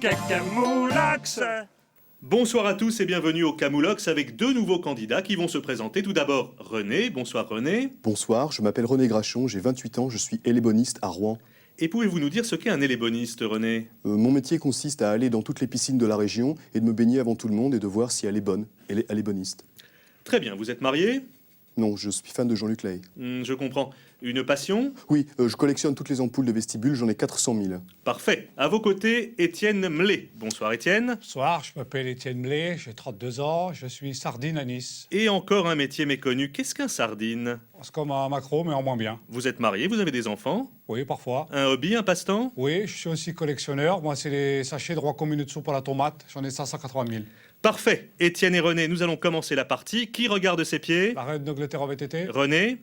Cacamoulax. Bonsoir à tous et bienvenue au Camoulox avec deux nouveaux candidats qui vont se présenter. Tout d'abord, René. Bonsoir René. Bonsoir, je m'appelle René Grachon, j'ai 28 ans, je suis éléboniste à Rouen. Et pouvez-vous nous dire ce qu'est un éléboniste, René? Mon métier consiste à aller dans toutes les piscines de la région et de me baigner avant tout le monde et de voir si elle est bonne. Elle est éléboniste. Très bien, vous êtes marié? Non, je suis fan de Jean-Luc Lahaye. Je comprends. Une passion? Oui, je collectionne toutes les ampoules de vestibule, j'en ai 400 000. Parfait. À vos côtés, Étienne Mlé. Bonsoir Étienne. Bonsoir, je m'appelle Étienne Mlé, j'ai 32 ans, je suis sardine à Nice. Et encore un métier méconnu. Qu'est-ce qu'un sardine? C'est comme un maquereau, mais en moins bien. Vous êtes marié, vous avez des enfants? Oui, parfois. Un hobby, un passe-temps? Oui, je suis aussi collectionneur. Moi, c'est les sachets de roi commun de soupe à la tomate. J'en ai 580 000. Parfait. Étienne et René, nous allons commencer la partie. Qui regarde ses pieds? La reine d'Angleterre en VTT. René?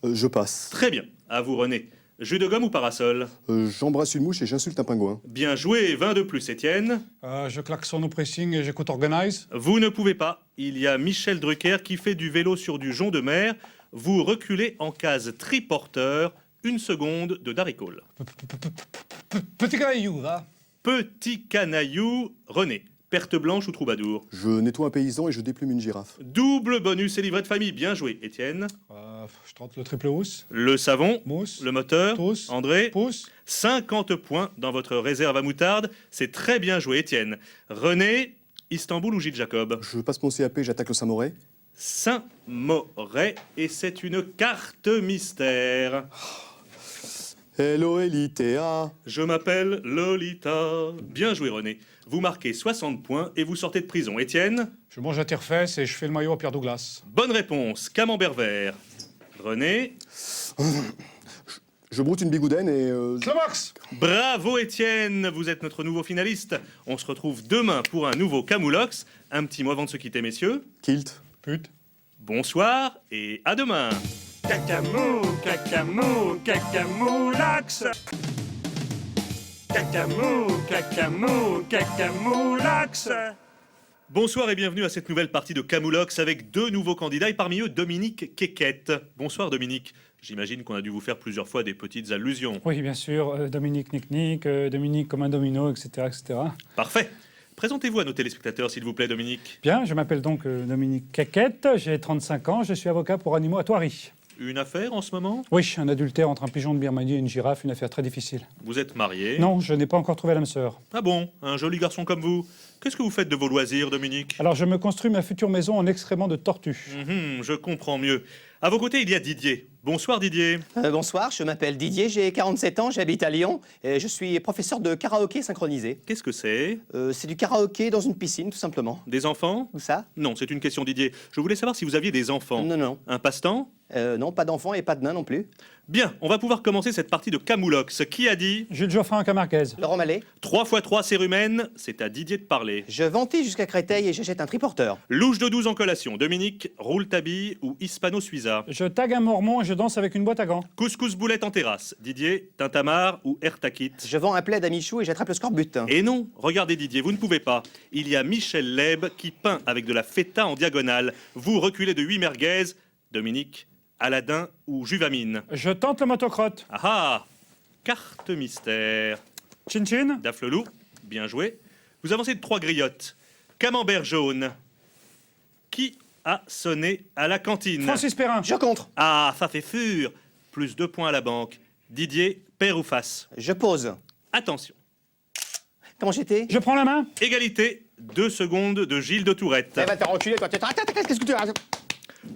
Je passe. Très bien. À vous René. Jus de gomme ou parasol? J'embrasse une mouche et j'insulte un pingouin. Bien joué, 20 de plus Étienne. Je claque son au pressing et j'écoute Organize. Vous ne pouvez pas. Il y a Michel Drucker qui fait du vélo sur du jonc de mer. Vous reculez en case triporteur. Une seconde de Darry Cole. Petit caillou, là. Petit canaillou, René. Perte blanche ou troubadour? Je nettoie un paysan et je déplume une girafe. Double bonus et livret de famille. Bien joué, Étienne. Je tente le triple housse. Le savon, Mousse. le moteur, Tous. André. Pouce. 50 points dans votre réserve à moutarde. C'est très bien joué, Étienne. René, Istanbul ou Gilles Jacob? Je passe mon CAP, j'attaque le Saint-Moret. Saint-Moret. Et c'est une carte mystère. Hello Elitea. Je m'appelle Lolita. Bien joué, René. Vous marquez 60 points et vous sortez de prison. Étienne? Je mange à tire-fesse et je fais le maillot à Pierre Douglas. Bonne réponse. Camembert vert. René? Je broute une bigoudaine et... Slomax. Bravo, Étienne. Vous êtes notre nouveau finaliste. On se retrouve demain pour un nouveau Camoulox. Un petit mot avant de se quitter, messieurs. Kilt. Pute. Bonsoir et à demain. Cacamoulax. Cacamoulax. Bonsoir et bienvenue à cette nouvelle partie de Camoulox avec deux nouveaux candidats et parmi eux Dominique Quéquette. Bonsoir Dominique. J'imagine qu'on a dû vous faire plusieurs fois des petites allusions. Oui, bien sûr. Dominique Nick, Dominique comme un domino, etc., etc. Parfait. Présentez-vous à nos téléspectateurs, s'il vous plaît, Dominique. Bien, je m'appelle donc Dominique Quéquette, j'ai 35 ans, je suis avocat pour animaux à Thoiry. Une affaire en ce moment? Oui, un adultère entre un pigeon de Birmanie et une girafe, une affaire très difficile. Vous êtes marié? Non, je n'ai pas encore trouvé l'âme sœur. Ah bon? Un joli garçon comme vous. Qu'est-ce que vous faites de vos loisirs, Dominique? Alors, je me construis ma future maison en excréments de tortue. Je comprends mieux. À vos côtés, il y a Didier. Bonsoir Didier. Bonsoir, je m'appelle Didier, j'ai 47 ans, j'habite à Lyon et je suis professeur de karaoké synchronisé. Qu'est-ce que c'est? C'est du karaoké dans une piscine, tout simplement. Des enfants? Où ça? Non, c'est une question Didier. Je voulais savoir si vous aviez des enfants. Non. Un passe-temps? Non, pas d'enfants et pas de nains non plus. Bien, on va pouvoir commencer cette partie de Camoulox. Qui a dit? Jules Geoffrin Camarquez. Laurent Mallet, 3 x 3 cérumen, c'est à Didier de parler. je ventis jusqu'à Créteil et j'achète un triporteur. Louche de 12 en collation. Dominique, roule ta bille ou hispano-suiza. Je tag un mormon et je danse avec une boîte à gants. Couscous boulette en terrasse. Didier, tintamarre ou ertakit. Je vends un plaid à Michou et j'attrape le scorbut. Et non, regardez Didier, vous ne pouvez pas. Il y a Michel Leb qui peint avec de la feta en diagonale. Vous reculez de 8 merguez. Dominique, Aladdin ou Juvamine. Je tente le motocrotte. Ah ah! Carte mystère. Chin chin. Daflelou, bien joué. Vous avancez de 3 griottes. Camembert jaune. Qui a sonné à la cantine? Francis Perrin. Je contre, Ah, ça c'est sûr. Plus 2 points à la banque. Didier, père ou face? je pose. Attention. Comment j'étais? Je prends la main. Égalité, 2 secondes de Gilles de Tourette. Eh ben t'as reculé toi, qu'est-ce que tu as?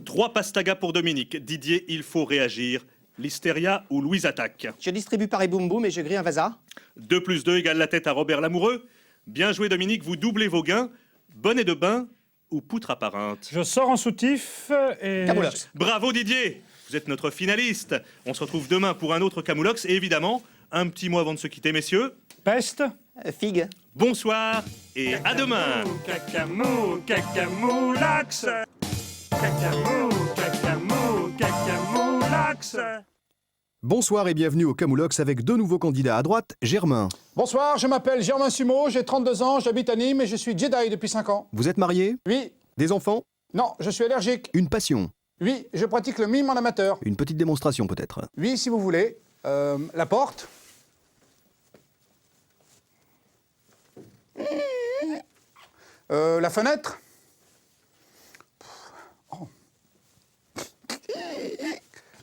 3 pastagas pour Dominique. Didier, il faut réagir. Listeria ou Louise attaque. Je distribue Paris Boum Boum et je grille un vasa. 2 plus 2 égale la tête à Robert Lamoureux. Bien joué Dominique, vous doublez vos gains. Bonnet de bain ou poutre apparente? Je sors en soutif et... Camoulox. Bravo Didier, vous êtes notre finaliste. On se retrouve demain pour un autre Camoulox et évidemment, un petit mot avant de se quitter messieurs. Peste. Figue. Bonsoir et à demain. Cacamoulax. Cacamoulax. Bonsoir et bienvenue au Camoulox avec deux nouveaux candidats à droite, Germain. Bonsoir, je m'appelle Germain Sumeau, j'ai 32 ans, j'habite à Nîmes et je suis Jedi depuis 5 ans. Vous êtes marié? Oui. Des enfants? Non, je suis allergique. Une passion? Oui, je pratique le mime en amateur. Une petite démonstration peut-être? Oui, si vous voulez. La porte. La fenêtre. Oh.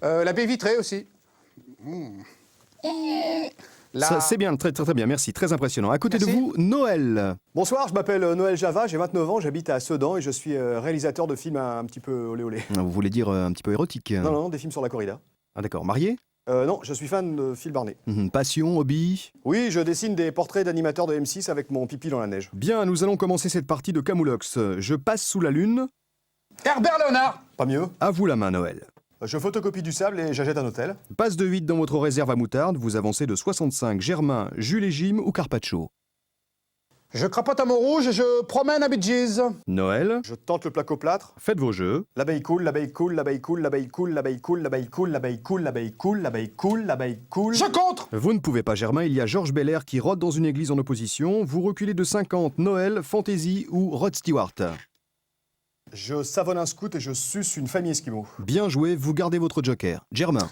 La baie vitrée aussi. Ça, c'est bien, très, très, très bien, merci, très impressionnant. À côté Merci. de vous, Noël. Bonsoir, je m'appelle Noël Java, j'ai 29 ans, j'habite à Sedan et je suis réalisateur de films un petit peu olé olé. Vous voulez dire un petit peu érotique? Non, non, des films sur la corrida. Ah d'accord, marié? Non, je suis fan de Phil Barnet. Passion, hobby? Oui, je dessine des portraits d'animateurs de M6 avec mon pipi dans la neige. Bien, nous allons commencer cette partie de Camoulox. Je passe sous la lune. Herbert Léonard. Pas mieux. À vous la main, Noël. Je photocopie du sable et j'achète un hôtel. Passe de 8 dans votre réserve à moutarde, vous avancez de 65, Germain, Jules et Jim ou Carpaccio. Je crapote à Montrouge et je promène à Bee Gees. Noël, Je tente le placo-plâtre. faites vos jeux. L'abeille cool, l'abeille cool, l'abeille cool, l'abeille cool, l'abeille cool, l'abeille cool, l'abeille cool, l'abeille cool, l'abeille cool, l'abeille cool. Je contre. Vous ne pouvez pas, Germain, il y a Georges Belair qui rôde dans une église en opposition. Vous reculez de 50, Noël, Fantasy ou Rod Stewart. Je savonne un scout et je suce une famille esquimau. Bien joué, vous gardez votre joker. Germain.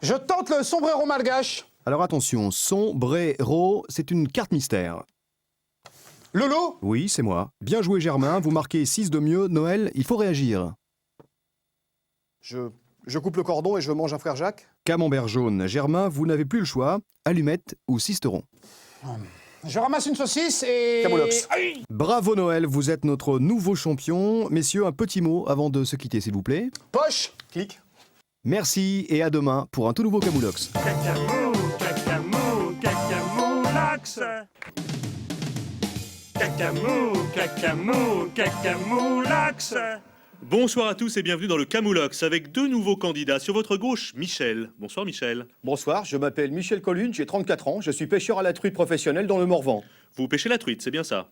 Je tente le sombrero malgache. Alors attention, sombrero, c'est une carte mystère. Lolo. Oui, c'est moi. Bien joué, Germain, vous marquez 6 de mieux. Noël, il faut réagir. Je coupe le cordon et je mange un frère Jacques. Camembert jaune, Germain, vous n'avez plus le choix. Allumette ou cisteron. Je ramasse une saucisse et... Camoulox. Aïe. Bravo Noël, vous êtes notre nouveau champion. Messieurs, un petit mot avant de se quitter, s'il vous plaît. Poche. Clic. Merci et à demain pour un tout nouveau Camoulox. Cacamou, cacamou, cacamoulax. Cacamou, cacamou, cacamoulax. Bonsoir à tous et bienvenue dans le Camoulox avec deux nouveaux candidats. Sur votre gauche, Michel. Bonsoir Michel. Bonsoir, je m'appelle Michel Collune, j'ai 34 ans, je suis pêcheur à la truite professionnel dans le Morvan. Vous pêchez la truite, c'est bien ça?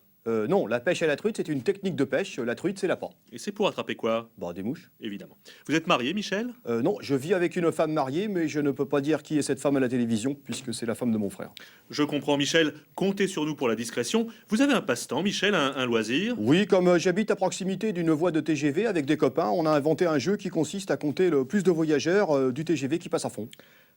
Non, la pêche à la truite, c'est une technique de pêche, la truite, c'est l'appât. Et c'est pour attraper quoi? Bon, des mouches. Évidemment. Vous êtes marié, Michel? Non, je vis avec une femme mariée, mais je ne peux pas dire qui est cette femme à la télévision, puisque c'est la femme de mon frère. Je comprends, Michel. Comptez sur nous pour la discrétion. Vous avez un passe-temps, Michel, un loisir? Oui, comme j'habite à proximité d'une voie de TGV avec des copains, on a inventé un jeu qui consiste à compter le plus de voyageurs du TGV qui passe à fond.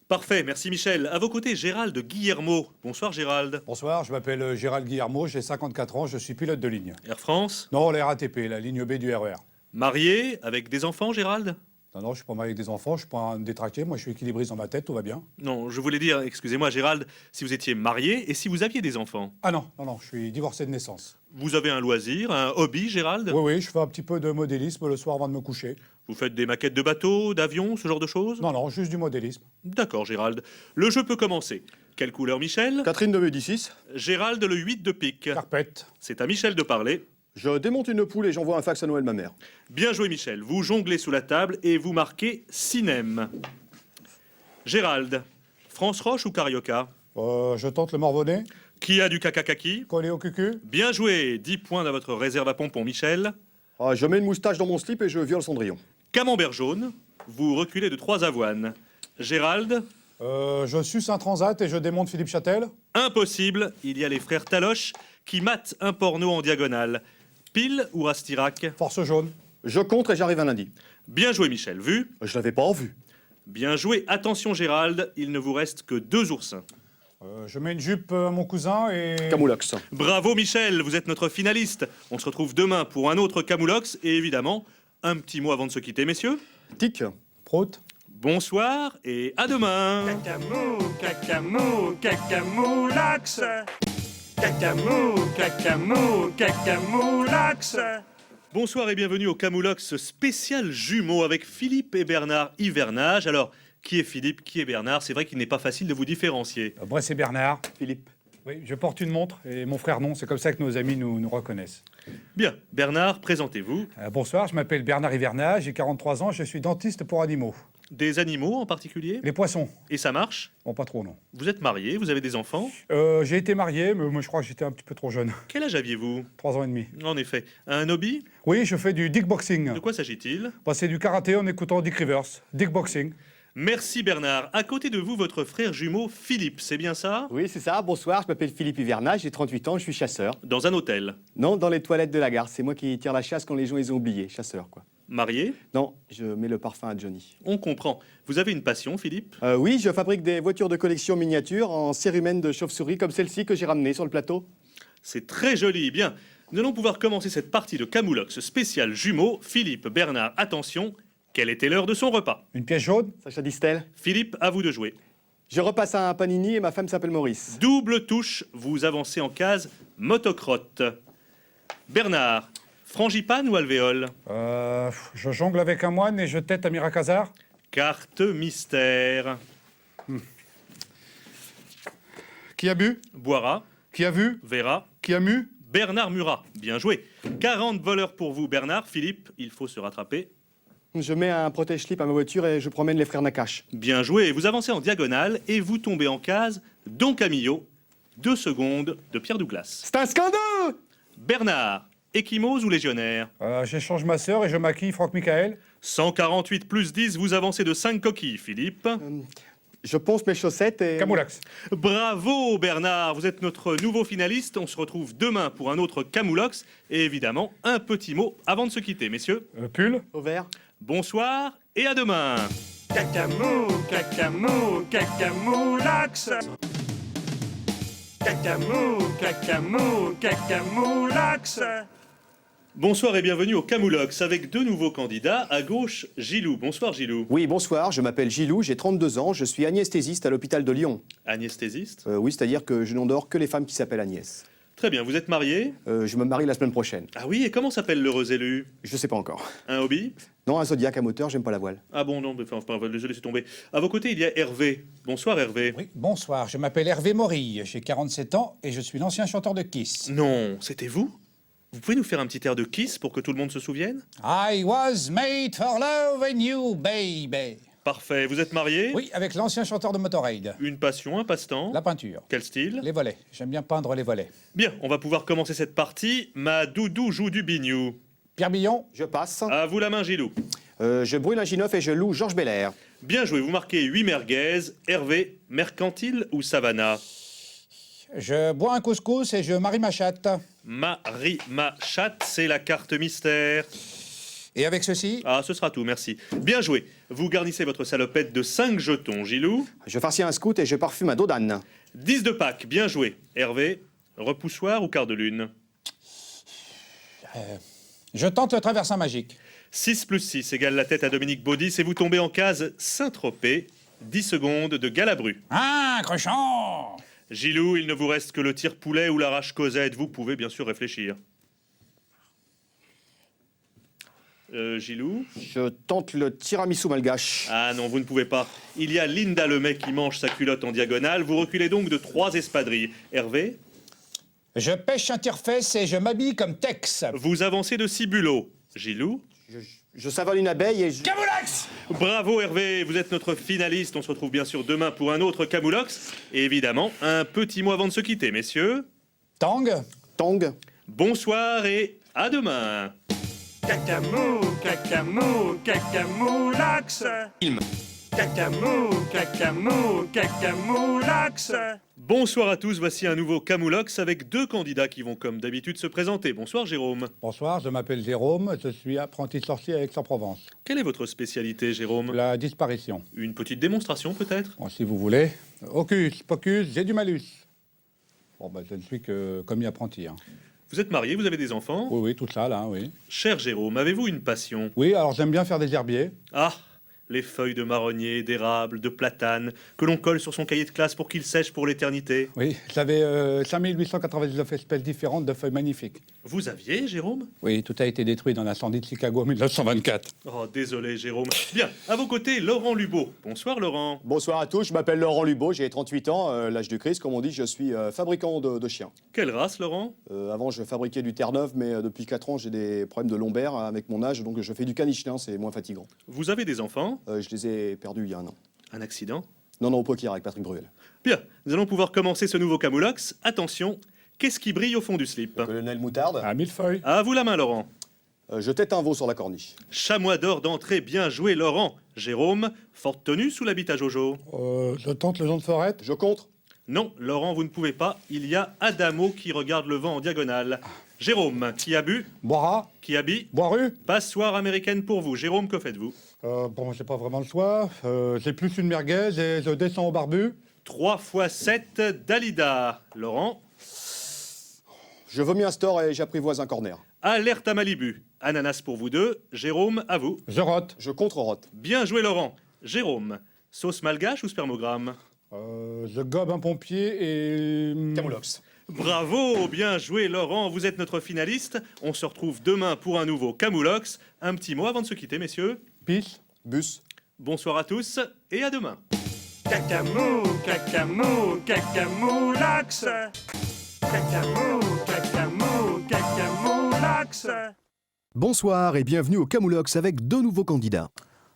Parfait, merci Michel. À vos côtés, Gérald Guillermo. Bonsoir Gérald. Bonsoir, je m'appelle Gérald Guillermo, j'ai 54 ans, je suis pilote de ligne. Air France. Non, la RATP, la ligne B du RER. Marié, avec des enfants, Gérald? Non, je suis pas marié avec des enfants, je suis pas un détraqué, moi je suis équilibriste dans ma tête, tout va bien. Non, je voulais dire, excusez-moi Gérald, si vous étiez marié et si vous aviez des enfants. Ah non, je suis divorcé de naissance. Vous avez un loisir, un hobby, Gérald? Oui, je fais un petit peu de modélisme le soir avant de me coucher. Vous faites des maquettes de bateaux, d'avions, ce genre de choses? Non, juste du modélisme. D'accord, Gérald. Le jeu peut commencer. Quelle couleur, Michel? Catherine de Médicis, Gérald, le 8 de pique. Carpette. C'est à Michel de parler. je démonte une poule et j'envoie un fax à Noël ma mère. Bien joué, Michel. Vous jonglez sous la table et vous marquez Cinem. Gérald, France Roche ou Carioca? Je tente le Morvonnais, Qui a du caca-kaki? collé au cucu. Bien joué. 10 points dans votre réserve à pompons, Michel. Ah, je mets une moustache dans mon slip et je viole Cendrillon. Camembert jaune. Vous reculez de 3 avoines. Gérald, Je suce un transat et je démonte Philippe Châtel. impossible. Il y a les frères Taloche qui matent un porno en diagonale. Pile ou Rastirac? Force jaune. Je compte et j'arrive un lundi. Bien joué, Michel. Vu? Je l'avais pas en vue. Bien joué. Attention, Gérald. Il ne vous reste que 2 oursins. Je mets une jupe à mon cousin et... Camoulox. Bravo, Michel. Vous êtes notre finaliste. On se retrouve demain pour un autre Camoulox. Et évidemment, un petit mot avant de se quitter, messieurs. Tic. Prout. Bonsoir et à demain. Cacamou, cacamou, cacamoulax. Cacamou, cacamou, cacamoulax. Bonsoir et bienvenue au Camoulox spécial jumeau avec Philippe et Bernard Hivernage. Alors, qui est Philippe, qui est Bernard? C'est vrai qu'il n'est pas facile de vous différencier. Moi c'est Bernard. Philippe. Oui, je porte une montre et mon frère non, c'est comme ça que nos amis nous reconnaissent. Bien, Bernard, présentez-vous. Bonsoir, je m'appelle Bernard Hivernage, j'ai 43 ans, je suis dentiste pour animaux. Des animaux en particulier? Les poissons. Et ça marche? Bon, pas trop, non. Vous êtes marié, vous avez des enfants? J'ai été marié, mais moi je crois que j'étais un petit peu trop jeune. Quel âge aviez-vous? 3 ans et demi. En effet. Un hobby? Oui, je fais du dickboxing. De quoi s'agit-il? Bah, c'est du karaté en écoutant Dick Rivers. Dickboxing. Merci Bernard. À côté de vous, votre frère jumeau Philippe, c'est bien ça? Oui, c'est ça. Bonsoir, je m'appelle Philippe Hivernage, j'ai 38 ans, je suis chasseur. Dans un hôtel. Non, dans les toilettes de la gare. C'est moi qui tire la chasse quand les gens les ont oubliés. Chasseur, quoi. Marié? Non, je mets le parfum à Johnny. On comprend. Vous avez une passion, Philippe? Oui, je fabrique des voitures de collection miniatures en cérumen de chauve-souris comme celle-ci que j'ai ramenée sur le plateau. C'est très joli. Bien, nous allons pouvoir commencer cette partie de Camoulox spécial jumeaux. Philippe, Bernard, attention. Quelle était l'heure de son repas? Une pièce jaune. Sacha Distel. Philippe, à vous de jouer. Je repasse un panini et ma femme s'appelle Maurice. Double touche, vous avancez en case motocrotte. Bernard, frangipane ou alvéole? Je jongle avec un moine et je tête à Miracazar. Carte mystère. Qui a bu? Boira, Qui a vu? verra, Qui a mu? Bernard Murat. Bien joué. 40 voleurs pour vous, Bernard. Philippe, il faut se rattraper. Je mets un protège-slip à ma voiture et je promène les frères Nakache. Bien joué. Vous avancez en diagonale et vous tombez en case Don Camillo. 2 secondes de Pierre Douglas. C'est un scandale! Bernard, échymose ou légionnaire? J'échange ma sœur et je maquille Franck Michael. 148 plus 10, vous avancez de 5 coquilles, Philippe. Je ponce mes chaussettes et... Camoulax. Bravo Bernard, vous êtes notre nouveau finaliste. On se retrouve demain pour un autre Camoulox. Et évidemment, un petit mot avant de se quitter, messieurs. Pull. Au vert. Bonsoir et à demain. Cacamou, cacamou, cacamoulax. Cacamou, cacamou, cacamoulax. Bonsoir et bienvenue au Camoulox avec 2 nouveaux candidats. À gauche, Gilou. Bonsoir Gilou. Oui, bonsoir, je m'appelle Gilou, j'ai 32 ans, je suis anesthésiste à l'hôpital de Lyon. Anesthésiste. Oui, c'est-à-dire que je n'endors que les femmes qui s'appellent Agnès. Très bien, vous êtes marié? Je me marie la semaine prochaine. Ah oui, et comment s'appelle l'heureux élu? Je sais pas encore. Un hobby? Non, un Zodiac à moteur, j'aime pas la voile. Ah bon, non, enfin, je laisse tomber. À vos côtés, il y a Hervé. Bonsoir Hervé. Oui, bonsoir, je m'appelle Hervé Morille, j'ai 47 ans et je suis l'ancien chanteur de Kiss. Non, c'était vous? Vous pouvez nous faire un petit air de Kiss pour que tout le monde se souvienne? I was made for love and you, baby. Parfait, vous êtes marié? Oui, avec l'ancien chanteur de Motorhead. Une passion, un passe-temps? La peinture. Quel style? Les volets, j'aime bien peindre les volets. Bien, on va pouvoir commencer cette partie. Ma doudou joue du bignou. Pierre Billon, Je passe. À vous la main, Gilou. Je brûle un G9 et je loue Georges Belair. Bien joué, vous marquez 8 merguez. Hervé, mercantile ou savana? je bois un couscous et je marie ma chatte. Marie, ma chatte, c'est la carte mystère. Et avec ceci, Ah, ce sera tout, merci. Bien joué. Vous garnissez votre salopette de 5 jetons, Gilou. Je farcis un scout et je parfume un dos d'âne. 10 de Pâques, bien joué. Hervé, repoussoir ou quart de lune? je tente le traversin magique. 6 plus 6 égale la tête à Dominique Baudis et vous tombez en case Saint-Tropez. 10 secondes de Galabru. Ah, Cruchon. Gilou, il ne vous reste que le tire-poulet ou l'arrache Cosette. Vous pouvez bien sûr réfléchir. Gilou? Je tente le tiramisu malgache. Ah non, vous ne pouvez pas. Il y a Linda Lemay qui mange sa culotte en diagonale. Vous reculez donc de 3 espadrilles. Hervé? Je pêche un tire-fesse et je m'habille comme Tex. Vous avancez de 6 bulots. Gilou? Je savale une abeille et je... Camoulax. Bravo Hervé, vous êtes notre finaliste. On se retrouve bien sûr demain pour un autre Camoulox. Et évidemment, un petit mot avant de se quitter, messieurs. Tang. Tong. Bonsoir et à demain. Cacamou, cacamou, cacamoulax. Cacamou, cacamou, cacamoulax. Bonsoir à tous, voici un nouveau Camoulox avec 2 candidats qui vont comme d'habitude se présenter. Bonsoir Jérôme. Bonsoir, je m'appelle Jérôme, je suis apprenti sorcier à Aix-en-Provence. Quelle est votre spécialité Jérôme? La disparition. Une petite démonstration peut-être? Bon, si vous voulez. Hocus pocus, j'ai du malus. Bon, ben, je ne suis que commis apprenti. Hein. Vous êtes marié, vous avez des enfants? Oui, oui, tout ça, là, oui. Cher Jérôme, avez-vous une passion? Oui, alors j'aime bien faire des herbiers. Ah, les feuilles de marronnier, d'érable, de platane, que l'on colle sur son cahier de classe pour qu'il sèche pour l'éternité. Oui, j'avais 5899 espèces différentes de feuilles magnifiques. Vous aviez, Jérôme? Oui, tout a été détruit dans l'incendie de Chicago en 1924. Oh, désolé, Jérôme. Bien, à vos côtés, Laurent Lubot. Bonsoir, Laurent. Bonsoir à tous, je m'appelle Laurent Lubot, j'ai 38 ans, l'âge du Christ, comme on dit, je suis fabricant de chiens. Quelle race, Laurent? Avant, je fabriquais du Terre-Neuve, mais depuis 4 ans, j'ai des problèmes de lombaire avec mon âge, donc je fais du canichelin, c'est moins fatigant. Vous avez des enfants? Je les ai perdus il y a un an. Un accident? Non, au poker avec Patrick Bruel. Bien, nous allons pouvoir commencer ce nouveau Camoulox. Attention, qu'est-ce qui brille au fond du slip? Colonel Moutarde. À 1000 feuilles. À vous la main, Laurent. Je tête un veau sur la corniche. Chamois d'or d'entrée, bien joué, Laurent. Jérôme, forte tenue sous l'habit à Jojo? Je tente le Jean de Forêt. Je contre. Non, Laurent, vous ne pouvez pas. Il y a Adamo qui regarde le vent en diagonale. Jérôme, qui a bu? Boira. Qui habille? Boiru. Passoire américaine pour vous. Jérôme, que faites-vous? Bon, j'ai pas vraiment le choix. J'ai plus une merguez et je descends au barbu. 3 x 7, Dalida. Laurent? Je vomis un store et j'apprivoise un corner. Alerte à Malibu. Ananas pour vous deux. Jérôme, à vous. Je rote. Je contre-rote. Bien joué Laurent. Jérôme, sauce malgache ou spermogramme? Je gobe un pompier et... Camoulox. Bravo, bien joué Laurent, vous êtes notre finaliste. On se retrouve demain pour un nouveau Camoulox. Un petit mot avant de se quitter, messieurs. Pisse. Bus. Bonsoir à tous et à demain. Cacamou, cacamou, cacamoulax. Cacamou, cacamou, cacamoulax. Bonsoir et bienvenue au Camoulox avec deux nouveaux candidats.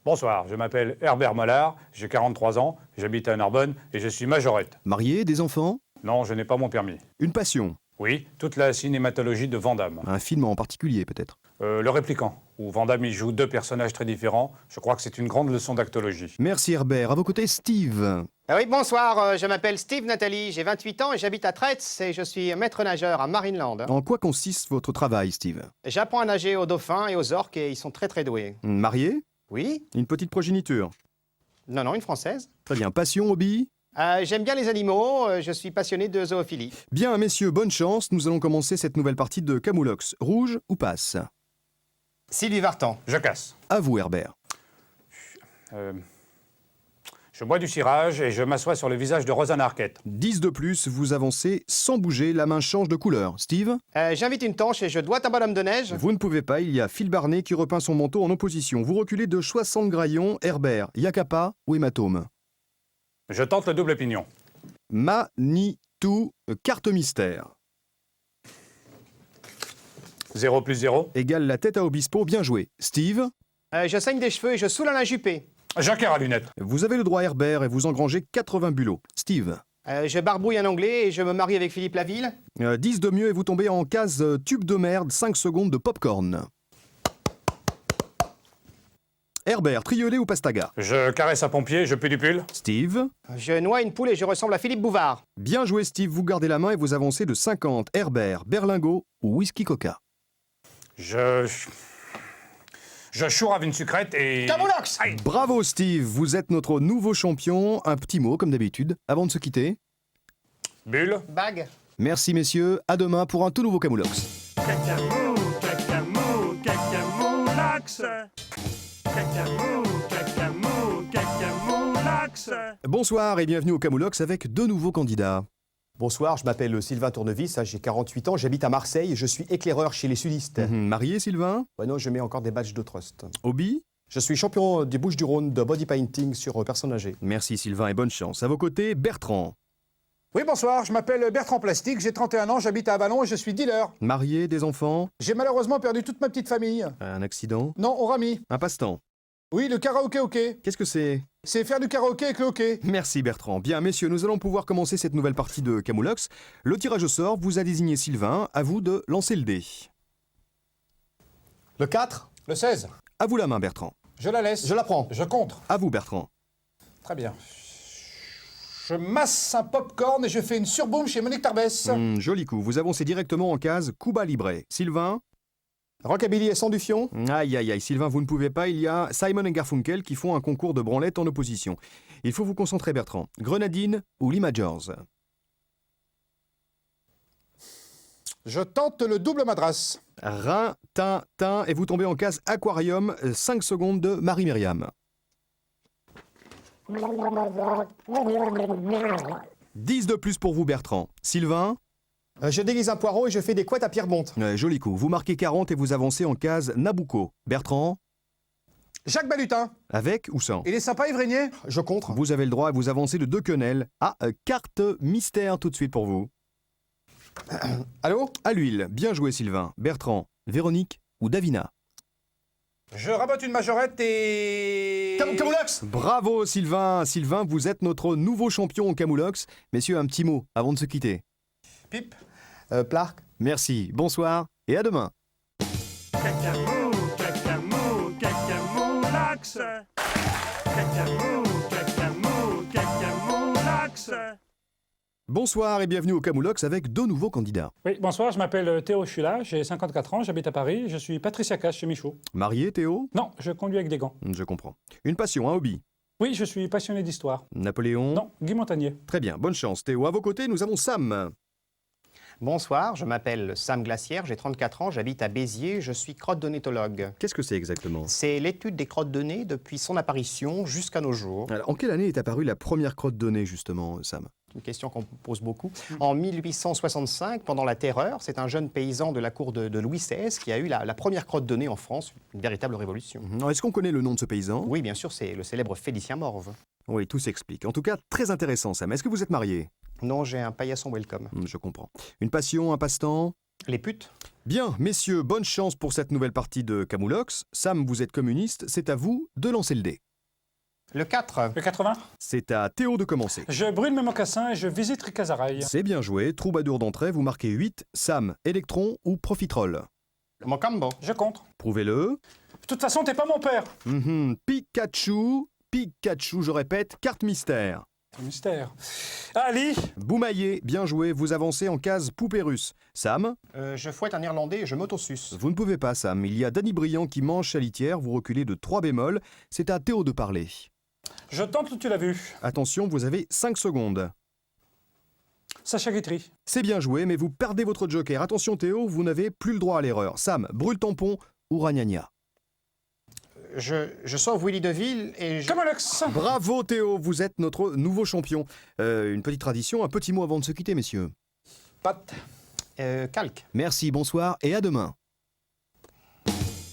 Bonsoir, je m'appelle Herbert Mollard, j'ai 43 ans, j'habite à Narbonne et je suis majorette. Marié, des enfants? Non, je n'ai pas mon permis. Une passion? Oui, toute la cinématologie de Van Damme. Un film en particulier peut-être? Le Répliquant, où Van Damme y joue deux personnages très différents. Je crois que c'est une grande leçon d'actologie. Merci Herbert. À vos côtés, Steve. Ah oui, bonsoir, je m'appelle Steve Nathalie, j'ai 28 ans et j'habite à Tretz et je suis maître nageur à Marineland. En quoi consiste votre travail, Steve? J'apprends à nager aux dauphins et aux orques et ils sont très doués. Marié? Oui? Une petite progéniture? Non, une française. Très bien. Passion, hobby? J'aime bien les animaux, je suis passionné de zoophilie. Bien, messieurs, bonne chance. Nous allons commencer cette nouvelle partie de Camoulox. Rouge ou passe? Sylvie Vartan. Je casse. À vous, Herbert. Je bois du cirage et je m'assois sur le visage de Rosanna Arquette. 10 de plus, vous avancez sans bouger, la main change de couleur. Steve? J'invite une tanche et je dois un bonhomme de neige. Vous ne pouvez pas, il y a Phil Barnet qui repeint son manteau en opposition. Vous reculez de 60 graillons. Herbert, Yakapa ou hématome? Je tente le double pignon. Manitou, carte mystère. 0 plus 0. Égale la tête à Obispo, bien joué. Steve? Je saigne des cheveux et je saoule un Juppé. Joker à lunettes. Vous avez le droit, Herbert, et vous engrangez 80 bulots. Steve? Je barbouille un Anglais et je me marie avec Philippe Laville. 10 de mieux et vous tombez en case tube de merde, 5 secondes de popcorn. Herbert, triolet ou pastaga? Je caresse un pompier, je pue du pull. Steve? Je noie une poule et je ressemble à Philippe Bouvard. Bien joué, Steve, vous gardez la main et vous avancez de 50. Herbert, berlingot ou whisky coca? Je chourave une sucrète et... Camoulox! Aïe. Bravo, Steve, vous êtes notre nouveau champion. Un petit mot, comme d'habitude, avant de se quitter. Bulle. Bague. Merci, messieurs. À demain pour un tout nouveau Camoulox. Cacamou, cacamou, cacamoulax. Cacamou, cacamou, cacamoulax. Bonsoir et bienvenue au Camoulox avec deux nouveaux candidats. Bonsoir, je m'appelle Sylvain Tournevis, j'ai 48 ans, j'habite à Marseille et je suis éclaireur chez les sudistes. Marié, Sylvain? Ouais, non, je mets encore des badges de trust. Hobby? Je suis champion des Bouches-du-Rhône de body painting sur personnes âgées. Merci, Sylvain, et bonne chance. À vos côtés, Bertrand. Oui, bonsoir, je m'appelle Bertrand Plastique, j'ai 31 ans, j'habite à Avallon et je suis dealer. Marié, des enfants? J'ai malheureusement perdu toute ma petite famille. Un accident? Non, on ramie. Un passe-temps? Oui, le karaoké hockey. Qu'est-ce que c'est? C'est faire du karaoké avec le hockey. Merci Bertrand. Bien, messieurs, nous allons pouvoir commencer cette nouvelle partie de Camoulox. Le tirage au sort vous a désigné Sylvain. À vous de lancer le dé. Le 4, Le 16. À vous la main, Bertrand. Je la laisse. je la prends. Je contre. À vous, Bertrand. Très bien. Je masse un popcorn et je fais une surboom chez Monique Tarbès. Joli coup. Vous avancez directement en case Cuba Libre. Sylvain? Rockabilly et sans du fion. Aïe, aïe, aïe. Sylvain, vous ne pouvez pas. Il y a Simon et Garfunkel qui font un concours de branlette en opposition. Il faut vous concentrer, Bertrand. Grenadine ou Lee Majors? Je tente le double madras. Rin, tin, tin. Et vous tombez en case Aquarium. 5 secondes de Marie-Myriam. 10 de plus pour vous, Bertrand. Sylvain? Je déguise un poireau et je fais des couettes à Pierre Bonte. Joli coup. Vous marquez 40 et vous avancez en case Nabucco. Bertrand? Jacques Balutin. Avec ou sans? Il est sympa, Ivrigné. Je contre. Vous avez le droit et vous avancez de 2 quenelles. Ah, carte mystère tout de suite pour vous. Allô? À l'huile. Bien joué, Sylvain. Bertrand? Véronique ou Davina? Je rabote une majorette et... Camoulox! Bravo, Sylvain. Sylvain, vous êtes notre nouveau champion au Camoulox. Messieurs, un petit mot avant de se quitter. Pipe. Plark. Merci, bonsoir et à demain. Cacamou, cacamou, cacamoulax. Cacamou, cacamou, cacamoulax. Bonsoir et bienvenue au Camoulox avec deux nouveaux candidats. Oui, bonsoir, je m'appelle Théo Chula, j'ai 54 ans, j'habite à Paris, je suis Patricia Casse chez Michaud. Marié, Théo? Non, je conduis avec des gants. Je comprends. Une passion, un hobby? Oui, je suis passionné d'histoire. Napoléon? Non, Guy Montagnier. Très bien, bonne chance, Théo. À vos côtés, nous avons Sam. Bonsoir, je m'appelle Sam Glacière, j'ai 34 ans, j'habite à Béziers, je suis crotte-de-nez-tologue. Qu'est-ce que c'est exactement? C'est l'étude des crottes de nez depuis son apparition jusqu'à nos jours. Alors, en quelle année est apparue la première crotte de nez, justement, Sam? Une question qu'on pose beaucoup. En 1865, pendant la Terreur, c'est un jeune paysan de la cour de Louis XVI qui a eu la première crotte de nez en France, une véritable révolution. Alors, est-ce qu'on connaît le nom de ce paysan? Oui, bien sûr, c'est le célèbre Félicien Morve. Oui, tout s'explique. En tout cas, très intéressant, Sam. Est-ce que vous êtes marié? Non, j'ai un paillasson welcome. Je comprends. Une passion, un passe-temps? Les putes? Bien, messieurs, bonne chance pour cette nouvelle partie de Camoulox. Sam, vous êtes communiste, c'est à vous de lancer le dé. Le 4. Le 80. C'est à Théo de commencer. Je brûle mes mocassins et je visite Ricazaraï. C'est bien joué, troubadour d'entrée, vous marquez 8. Sam, électron ou profiterole? Mocambo. Je compte. Prouvez-le. De toute façon, t'es pas mon père. Pikachu, Pikachu, je répète, carte mystère. C'est un mystère. Ali. Boumaillé, bien joué, vous avancez en case poupée russe. Sam, Je fouette un Irlandais et je m'autosuce. vous ne pouvez pas, Sam. Il y a Danny Briand qui mange sa litière, vous reculez de 3 bémols. C'est à Théo de parler. Je tente où tu l'as vu. Attention, vous avez 5 secondes. Sacha Guitry. C'est bien joué, mais vous perdez votre joker. Attention Théo, vous n'avez plus le droit à l'erreur. Sam, brûle tampon ou ragnagna. Je sauve Willy Deville et je... Camoulox. Bravo Théo, vous êtes notre nouveau champion. Une petite tradition, un petit mot avant de se quitter, messieurs. Pat. Calque. Merci, bonsoir et à demain.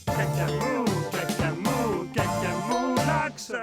Cacamou, cacamou, cacamoulax.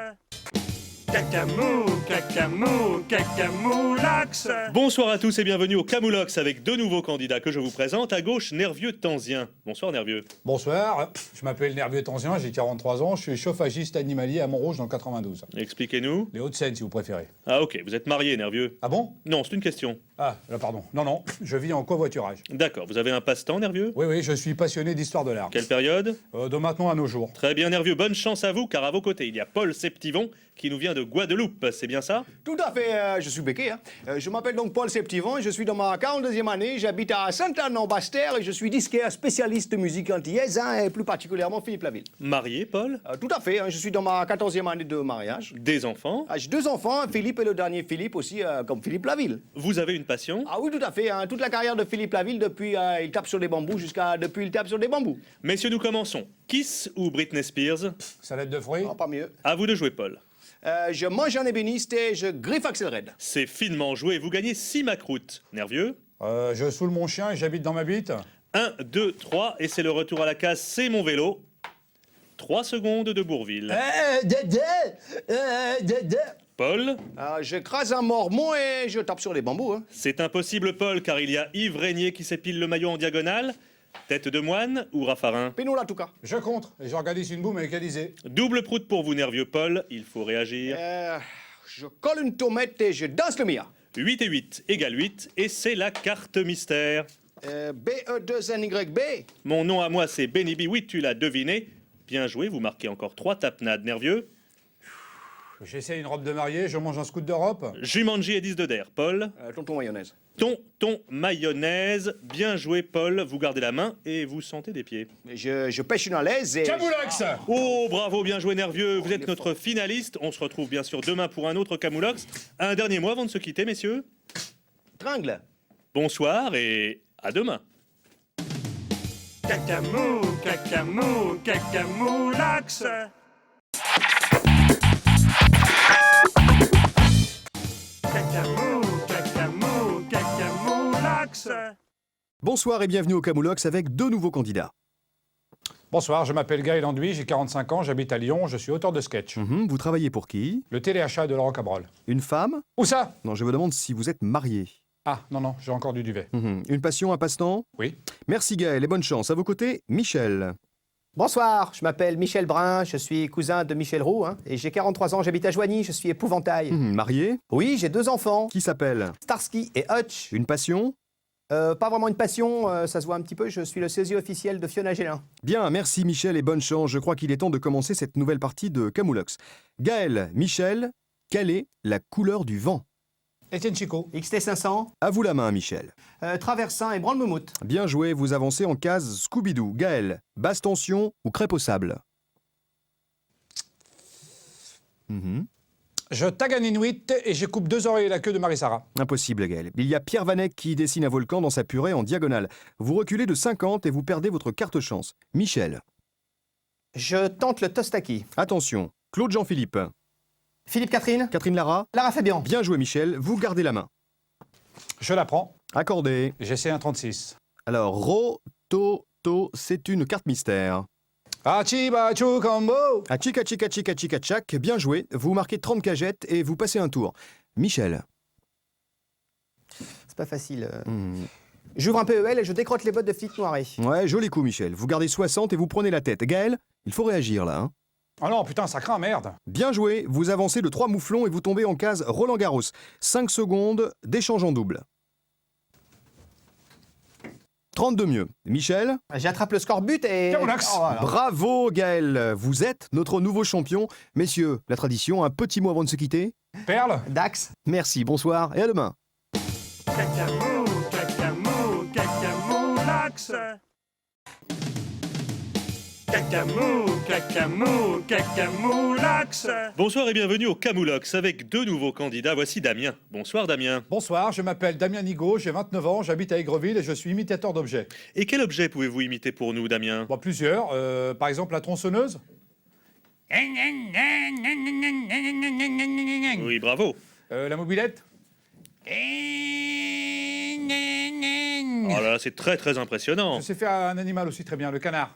Cacamou, cacamou, cacamoulax. Bonsoir à tous et bienvenue au Camoulox avec deux nouveaux candidats que je vous présente. À gauche, Nervieux Tanzien. Bonsoir Nervieux. Bonsoir, je m'appelle Nervieux Tanzien, j'ai 43 ans, je suis chauffagiste animalier à Montrouge dans le 92. Expliquez-nous. Les Hauts-de-Seine si vous préférez. Ah ok, vous êtes marié Nervieux. Ah bon? Non, c'est une question. Ah, là pardon. Non, je vis en covoiturage. D'accord, vous avez un passe-temps Nervieux? Oui, je suis passionné d'histoire de l'art. Quelle période? De maintenant à nos jours. Très bien Nervieux, bonne chance à vous car à vos côtés il y a Paul Septivon qui nous vient de Guadeloupe, c'est bien ça? Tout à fait, je suis béqué. Je m'appelle donc Paul Septivon et je suis dans ma 42e année. J'habite à Sainte-Anne-en-Bastère et je suis disquaire spécialiste de musique antillaise et plus particulièrement Philippe Laville. Marié Paul? Tout à fait, je suis dans ma 14e année de mariage. Des enfants? J'ai 2 enfants, Philippe et le dernier Philippe aussi, comme Philippe Laville. Vous avez une passion? Ah oui, tout à fait. Toute la carrière de Philippe Laville depuis il tape sur des bambous jusqu'à depuis il tape sur des bambous. Messieurs, nous commençons. Kiss ou Britney Spears? Salade de fruits. Ah, pas mieux. À vous de jouer Paul. Je mange un ébéniste et je griffe Axel Red. C'est finement joué, vous gagnez 6 macroutes. Nervieux? Je saoule mon chien et j'habite dans ma bite. 1, 2, 3, et c'est le retour à la case, c'est mon vélo. 3 secondes de Bourville. Paul? Je crase un mormon et je tape sur les bambous. C'est impossible Paul, car il y a Yves Régnier qui s'épile le maillot en diagonale. Tête de moine ou Raffarin? Pénou là, en tout cas. Je compte et j'organise une boum avec Alizé. Double proute pour vous, nervieux Paul, il faut réagir. Je colle une tomate et je danse le mia. 8 et 8 égale 8, et c'est la carte mystère. BE2NYB. Mon nom à moi, c'est Benibi, oui, tu l'as deviné. Bien joué, vous marquez encore 3 tapenades, nervieux. J'essaie une robe de mariée, je mange un scout d'Europe. Jumanji et 10 de der, Paul. Tonton mayonnaise. Ton mayonnaise. Bien joué, Paul. Vous gardez la main et vous sentez des pieds. Je pêche une à l'aise et... Camoulox. Oh, bravo, bien joué, nervieux. Vous êtes notre finaliste. On se retrouve bien sûr demain pour un autre Camoulox. Un dernier mot avant de se quitter, messieurs. Tringle. Bonsoir et à demain. Cacamou, cacamou, cacamoulax. Cacamou, cacamou, cacamoulax. Bonsoir et bienvenue au Camoulox avec deux nouveaux candidats. Bonsoir, je m'appelle Gaël Anduy, j'ai 45 ans, j'habite à Lyon, je suis auteur de sketch. Vous travaillez pour qui? Le téléachat de Laurent Cabrol. Une femme? Où ça? Non, je vous demande si vous êtes marié. Ah, non, j'ai encore du duvet. Une passion, un passe-temps? Oui. Merci Gaël et bonne chance. À vos côtés, Michel. Bonsoir, je m'appelle Michel Brun, je suis cousin de Michel Roux et j'ai 43 ans, j'habite à Joigny, je suis épouvantail. Marié? Oui, j'ai 2 enfants, Qui s'appelle? Starsky et Hutch. Une passion? Pas vraiment une passion, ça se voit un petit peu, je suis le sosie officiel de Fiona Gélin. Bien, merci Michel et bonne chance. Je crois qu'il est temps de commencer cette nouvelle partie de Camoulox. Gaël, Michel, quelle est la couleur du vent? Étienne Chico. XT500, À vous la main, Michel. Traversin et branle-moumoute. Bien joué, vous avancez en case Scooby-Doo. Gaël, basse tension ou crêpe au sable? Je tag un Inuit et je coupe 2 oreilles et la queue de Marie-Sara. Impossible, Gaël. Il y a Pierre Vanek qui dessine un volcan dans sa purée en diagonale. Vous reculez de 50 et vous perdez votre carte chance. Michel. Je tente le Tostaki. Attention. Claude Jean-Philippe. Philippe Catherine. Catherine Lara. Lara Fabian. Bien joué, Michel. Vous gardez la main. Je la prends. Accordé. J'essaie un 36. Alors, Ro, To, To, c'est une carte mystère. Achibachu combo. Achika, chika, chika, chika, chak. Bien joué. Vous marquez 30 cagettes et vous passez un tour. Michel. C'est pas facile. J'ouvre un PEL et je décrotte les bottes de Philippe Noiret. Ouais, joli coup, Michel. Vous gardez 60 et vous prenez la tête. Gaël, il faut réagir là. Hein. Oh non, putain, ça craint, merde. Bien joué. Vous avancez de 3 mouflons et vous tombez en case Roland Garros. 5 secondes d'échange en double. 32 mieux. Michel. J'attrape le score but et... Camoulox. Oh, voilà. Bravo, Gaël. Vous êtes notre nouveau champion. Messieurs, la tradition, un petit mot avant de se quitter. Perle. Dax. Merci, bonsoir et à demain. Cacamou, cacamou, cacamoulax. Cacamou, cacamou, cacamoulax. Bonsoir et bienvenue au Camoulox avec 2 nouveaux candidats. Voici Damien. Bonsoir Damien. Bonsoir, je m'appelle Damien Nigaud, j'ai 29 ans, j'habite à Aigreville et je suis imitateur d'objets. Et quel objet pouvez-vous imiter pour nous, Damien? Bon, plusieurs. Par exemple, la tronçonneuse. Oui, bravo. La mobilette. Oh là, c'est très très impressionnant. Je sais faire un animal aussi très bien, le canard.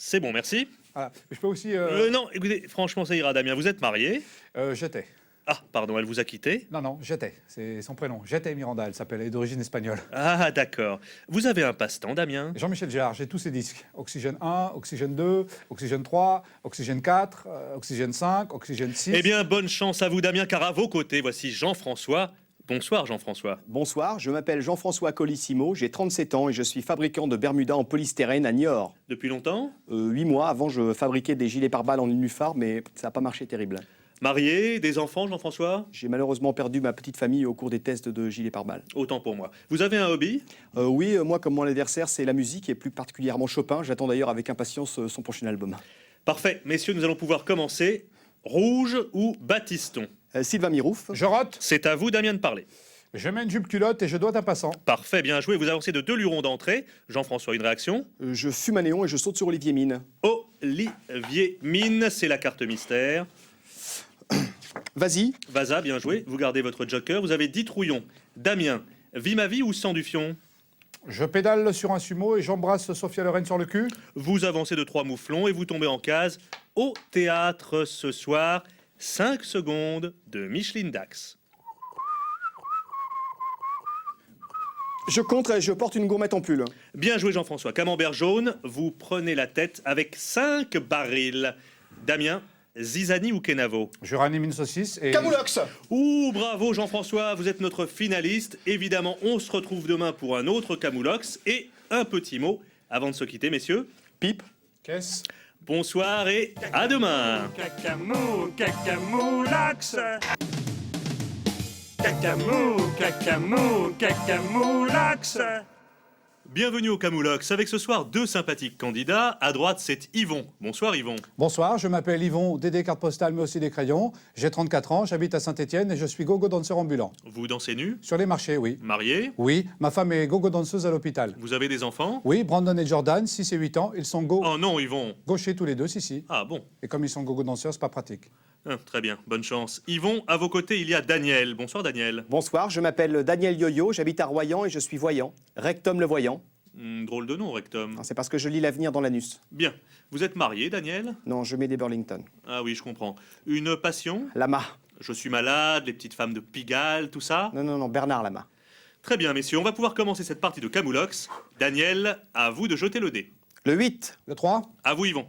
C'est bon, merci. Voilà. Je peux aussi... Non, écoutez, franchement, ça ira, Damien. Vous êtes marié? J'étais. Ah, pardon, elle vous a quitté? Non, j'étais. C'est son prénom. J'étais Miranda, elle s'appelle. Elle est d'origine espagnole. Ah, d'accord. Vous avez un passe-temps, Damien? Jean-Michel Jarre, j'ai tous ses disques. Oxygène 1, Oxygène 2, Oxygène 3, Oxygène 4, Oxygène 5, Oxygène 6. Eh bien, bonne chance à vous, Damien, car à vos côtés, voici Jean-François. Bonsoir, Jean-François. Bonsoir, je m'appelle Jean-François Colissimo, j'ai 37 ans et je suis fabricant de Bermuda en polystyrène à Niort. Depuis longtemps? 8 mois avant, je fabriquais des gilets pare-balles en nénuphar, mais ça n'a pas marché terrible. Marié, des enfants, Jean-François? J'ai malheureusement perdu ma petite famille au cours des tests de gilets pare-balles. Autant pour moi. Vous avez un hobby? Oui, moi, comme mon anniversaire, c'est la musique et plus particulièrement Chopin. J'attends d'ailleurs avec impatience son prochain album. Parfait. Messieurs, nous allons pouvoir commencer. Rouge ou Baptiston? Sylvain Mirouf. Je rote, C'est à vous, Damien, de parler. je mets une jupe culotte et je dois un passant. Parfait, bien joué. Vous avancez de 2 lurons d'entrée. Jean-François, une réaction? Je fume un néon et je saute sur Olivier Mine. Olivier Mine, c'est la carte mystère. Vas-y. Vaza, bien joué. Vous gardez votre joker. Vous avez 10 trouillons. Damien, vie ma vie ou sang du fion? Je pédale sur un sumo et j'embrasse Sophia Loren sur le cul. Vous avancez de 3 mouflons et vous tombez en case. Au théâtre ce soir, 5 secondes de Micheline Dax. Je compte et je porte une gourmette en pull. Bien joué Jean-François. Camembert jaune, vous prenez la tête avec 5 barils. Damien, Zizani ou Kenavo? Je ranime une saucisse et... Camoulox. Ouh, bravo Jean-François, vous êtes notre finaliste. Évidemment, on se retrouve demain pour un autre Camoulox. Et un petit mot avant de se quitter, messieurs. Pipe. Qu'est-ce? Bonsoir et à demain. Cacamou, cacamoulax. Cacamou, cacamou, cacamoulax. Bienvenue au Camoulox, avec ce soir 2 sympathiques candidats. À droite, c'est Yvon. Bonsoir Yvon. Bonsoir, je m'appelle Yvon, des cartes postales mais aussi des crayons. J'ai 34 ans, j'habite à Saint-Étienne et je suis gogo danseur ambulant. Vous dansez nu? Sur les marchés, oui. Marié? Oui, ma femme est gogo danseuse à l'hôpital. Vous avez des enfants? Oui, Brandon et Jordan, 6 et 8 ans, ils sont Oh non Yvon. gauchers tous les deux, si. Ah bon. Et comme ils sont gogo danseurs, c'est pas pratique. Très bien, bonne chance. Yvon, à vos côtés, il y a Daniel. Bonsoir Daniel. Bonsoir, je m'appelle Daniel Yo-Yo, j'habite à Royan et je suis voyant. Rectum le voyant. Drôle de nom, Rectum. C'est parce que je lis l'avenir dans l'anus. Bien. Vous êtes marié, Daniel? Non, je mets des Burlington. Ah oui, je comprends. Une passion? Lama. Je suis malade, les petites femmes de Pigalle, tout ça? Non, Bernard Lama. Très bien, messieurs, on va pouvoir commencer cette partie de Camoulox. Daniel, à vous de jeter le dé. Le 8. Le 3, À vous, Yvon.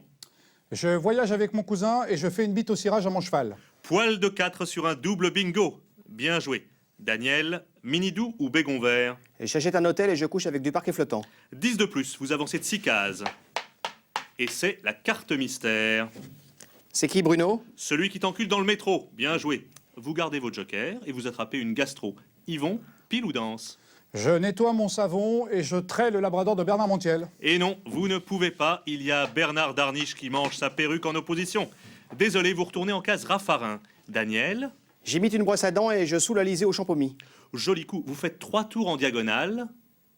je voyage avec mon cousin et je fais une bite au cirage à mon cheval. Poil de 4 sur un double bingo. Bien joué. Daniel, Minidou ou Bégon vert? Et j'achète un hôtel et je couche avec du parquet flottant. 10 de plus, vous avancez de 6 cases. Et c'est la carte mystère. C'est qui, Bruno? Celui qui t'encule dans le métro. Bien joué. Vous gardez vos jokers et vous attrapez une gastro. Yvon, pile ou danse? Je nettoie mon savon et je traite le labrador de Bernard Montiel. Et non, vous ne pouvez pas. Il y a Bernard Darniche qui mange sa perruque en opposition. Désolé, vous retournez en case Raffarin. Daniel, J'imite une brosse à dents et je saoule Alizé au champomis. joli coup, vous faites 3 tours en diagonale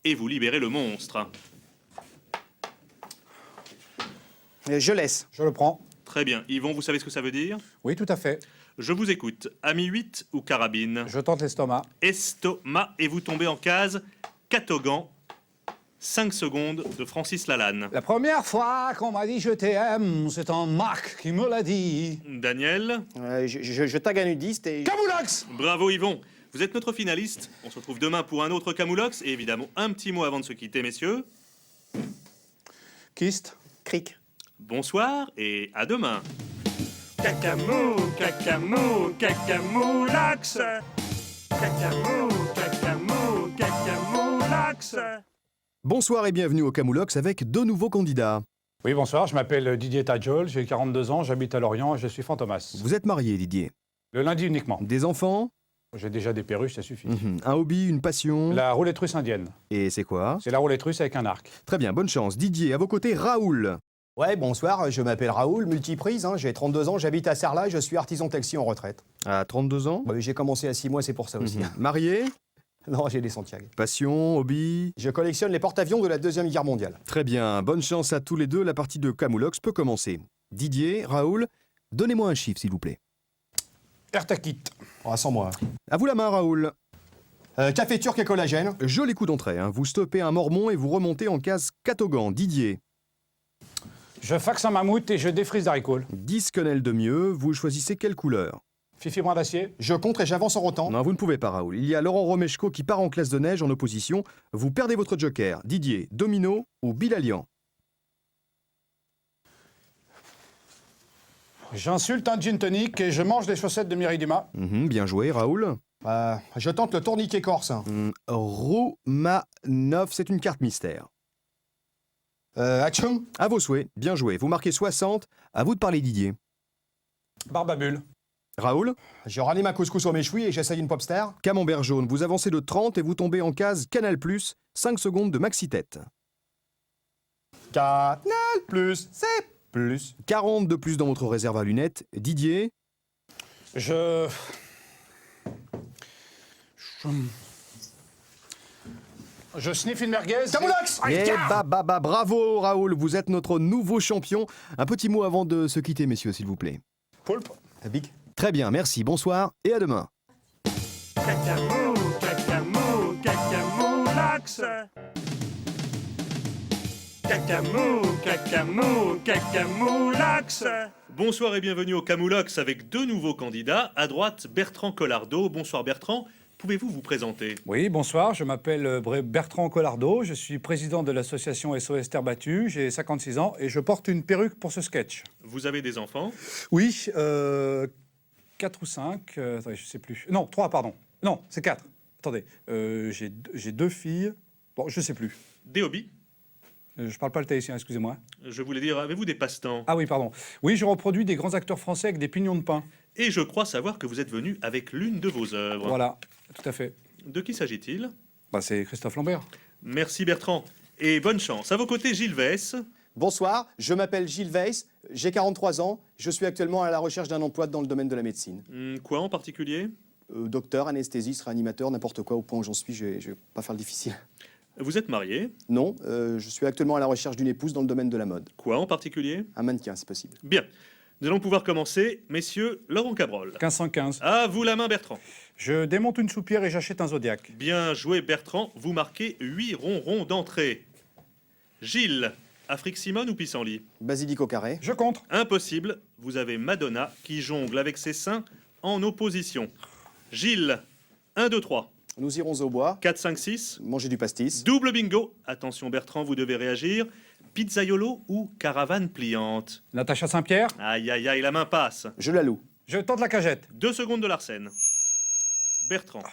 et vous libérez le monstre. Je laisse. Je le prends. Très bien. Yvon, vous savez ce que ça veut dire? Oui, tout à fait. Je vous écoute. Ami 8 ou carabine? Je tente l'estomac. Estomac et vous tombez en case Catogan. 5 secondes de Francis Lalanne. La première fois qu'on m'a dit je t'aime, c'est un Marc qui me l'a dit. Daniel, Je tag un nudiste et... Camoulox! bravo Yvon. Vous êtes notre finaliste. On se retrouve demain pour un autre Camoulox. Et évidemment, un petit mot avant de se quitter, messieurs. Kist. Cric. Bonsoir et à demain. Cacamou, cacamou, cacamoulax. Cacamou, cacamou, cacamoulax. Bonsoir et bienvenue au Camoulox avec 2 nouveaux candidats. Oui, bonsoir, je m'appelle Didier Tajol, j'ai 42 ans, j'habite à Lorient et je suis Fantomas. Vous êtes marié, Didier. Le lundi uniquement. Des enfants? J'ai déjà des perruches, ça suffit. Un hobby, une passion? La roulette russe indienne. Et c'est quoi? C'est la roulette russe avec un arc. Très bien, bonne chance. Didier, à vos côtés, Raoul. Ouais, bonsoir, je m'appelle Raoul, multiprise, j'ai 32 ans, j'habite à Sarlat, je suis artisan textile en retraite. À 32 ans? J'ai commencé à 6 mois, c'est pour ça aussi. Marié? Non, j'ai des Santiago. Passion, hobby? Je collectionne les porte-avions de la Deuxième Guerre mondiale. Très bien, bonne chance à tous les deux, la partie de Camoulox peut commencer. Didier, Raoul, donnez-moi un chiffre s'il vous plaît. Ertakit. Oh, sans moi. À vous la main, Raoul. Café turc et collagène. Joli coup d'entrée, vous stoppez un mormon et vous remontez en case Catogan. Didier, Je faxe un mammouth et je défrise d'haricots. 10 quenelles de mieux, vous choisissez quelle couleur? Fifi brin d'acier. Je contre et j'avance en rotant. Non, vous ne pouvez pas, Raoul. Il y a Laurent Romeshko qui part en classe de neige en opposition. Vous perdez votre joker. Didier, Domino ou Bilalian? J'insulte un gin tonic et je mange les chaussettes de Miridima. Bien joué, Raoul. Je tente le tourniquet corse. Romanov, c'est une carte mystère. Action. À vos souhaits, bien joué. Vous marquez 60. À vous de parler, Didier. Barbabule. Raoul, Je rallume un couscous au méchoui et j'essaye une popstar. Camembert jaune, vous avancez de 30 et vous tombez en case Canal+, 5 secondes de maxi-tête. Canal plus, c'est plus. 40 de plus dans votre réserve à lunettes. Didier, Je sniffe une merguez. Camoulox. et bravo Raoul, vous êtes notre nouveau champion. Un petit mot avant de se quitter, messieurs, s'il vous plaît. Poulpe. Big. Très bien, merci, bonsoir et à demain. Cacamou, cacamou, cacamoulax. Cacamou, cacamou, cacamoulax. Bonsoir et bienvenue au Camoulox avec 2 nouveaux candidats. À droite, Bertrand Collardeau. Bonsoir Bertrand. Pouvez-vous vous présenter? Oui, bonsoir, je m'appelle Bertrand Collardeau, je suis président de l'association SOS Terre Battue, j'ai 56 ans et je porte une perruque pour ce sketch. Vous avez des enfants? Oui, 4 ou 5, attendez, je sais plus. Non, 3, pardon. Non, c'est 4. Attendez, j'ai 2 filles, bon, je sais plus. Des hobbies? Je parle pas le tahitien, excusez-moi. Je voulais dire, avez-vous des passe-temps? Ah oui, pardon. Oui, je reproduis des grands acteurs français avec des pignons de pain. Et je crois savoir que vous êtes venu avec l'une de vos œuvres. Voilà, tout à fait. De qui s'agit-il? C'est Christophe Lambert. Merci Bertrand. Et bonne chance. À vos côtés, Gilles Vess. Bonsoir, je m'appelle Gilles Weiss, j'ai 43 ans, je suis actuellement à la recherche d'un emploi dans le domaine de la médecine. Quoi en particulier? Docteur, anesthésiste, réanimateur, n'importe quoi, au point où j'en suis, je vais pas faire le difficile. Vous êtes marié? Non, je suis actuellement à la recherche d'une épouse dans le domaine de la mode. Quoi en particulier? Un mannequin, si possible. Bien. Nous allons pouvoir commencer. Messieurs, Laurent Cabrol. 1515. À vous la main, Bertrand. Je démonte une soupière et j'achète un Zodiac. Bien joué, Bertrand. Vous marquez 8 ronrons d'entrée. Gilles, Afrique Simone ou Pissenlit? Basilic au carré. Je contre. Impossible. Vous avez Madonna qui jongle avec ses seins en opposition. Gilles, 1, 2, 3. Nous irons au bois, 4, 5, 6. manger du pastis. Double bingo. Attention, Bertrand, vous devez réagir. Pizzaiolo ou caravane pliante? Natacha Saint-Pierre. Aïe, aïe, aïe, la main passe. Je la loue. Je tente la cagette. 2 secondes de Larsen. Bertrand.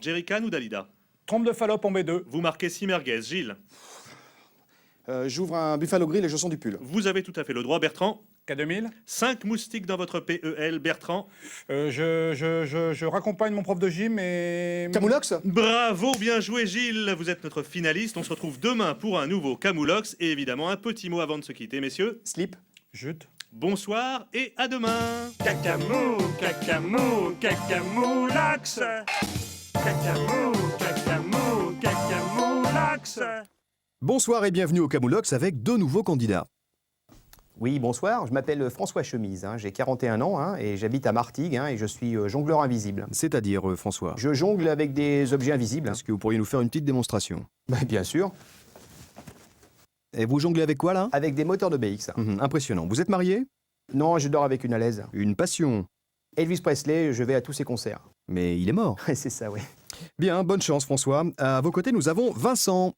Jerrycan ou Dalida? Trompe de Fallope en B2. Vous marquez 6 merguez. Gilles. J'ouvre un Buffalo Grill et je sens du pull. Vous avez tout à fait le droit, Bertrand. K2000. 5 moustiques dans votre PEL, Bertrand. Je raccompagne mon prof de gym et... Camoulox. Bravo, bien joué, Gilles. Vous êtes notre finaliste. On se retrouve demain pour un nouveau Camoulox. Et évidemment, un petit mot avant de se quitter, messieurs. Slip. Jute. Bonsoir et à demain. Cacamou, cacamou, cacamoulax. Cacamou, cacamou, cacamoulax. Bonsoir et bienvenue au Camoulox avec deux nouveaux candidats. Oui, bonsoir, je m'appelle François Chemise, j'ai 41 ans et j'habite à Martigues et je suis jongleur invisible. C'est-à-dire, François, Je jongle avec des objets invisibles. est-ce que vous pourriez nous faire une petite démonstration? Bien sûr, Et vous jonglez avec quoi là? avec des moteurs de BX. Impressionnant. Vous êtes marié? Non, je dors avec une à l'aise. Une passion. Elvis Presley, je vais à tous ses concerts. Mais il est mort. C'est ça, oui. Bien, bonne chance François. À vos côtés, nous avons Vincent.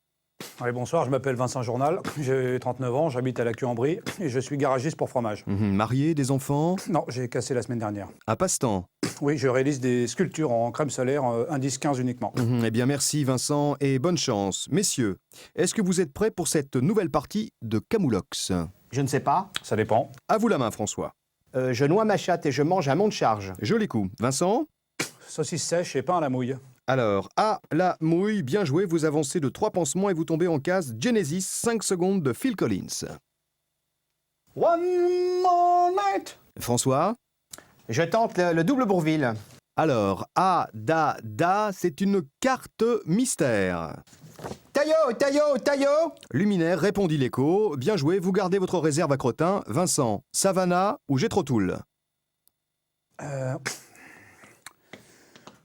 Oui, bonsoir, je m'appelle Vincent Journal, j'ai 39 ans, j'habite à la Queue-en-Brie et je suis garagiste pour fromage. Marié, des enfants? Non, j'ai cassé la semaine dernière. À passe-temps? Oui, je réalise des sculptures en crème solaire, indice 15 uniquement. Eh bien, merci Vincent et bonne chance. Messieurs, est-ce que vous êtes prêts pour cette nouvelle partie de Camoulox? Je ne sais pas. Ça dépend. À vous la main François. Je noie ma chatte et je mange un monte charge. Joli coup. Vincent? Saucisse sèche et pain à la mouille. Alors, à la mouille, bien joué, vous avancez de 3 pansements et vous tombez en case Genesis, 5 secondes de Phil Collins. One more night. François? Je tente le double Bourville. Alors, da, c'est une carte mystère. Taillot, taillot, taillot. Luminaire, répondit l'écho. Bien joué, vous gardez votre réserve à Crottin. Vincent, Savannah ou Gétrotoul?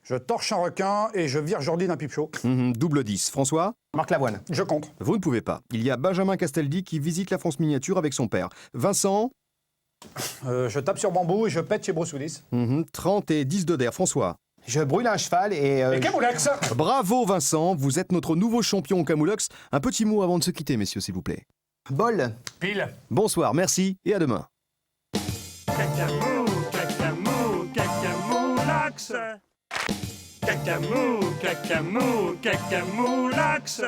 Je torche un requin et je vire Jordi d'un pipe chaud. Double 10. François? Marc Lavoine. Je compte. Vous ne pouvez pas. Il y a Benjamin Castaldi qui visite la France miniature avec son père. Vincent? Je tape sur bambou et je pète chez Bruce Willis. 30 et 10 d'Oder. François? Je brûle un cheval et... Et Camoulox. Bravo Vincent, vous êtes notre nouveau champion au Camoulox. Un petit mot avant de se quitter, messieurs, s'il vous plaît. Bol. Pile. Bonsoir, merci et à demain. Cacamou, cacamou, cacamoulax. Cacamou, cacamou, cacamoulax.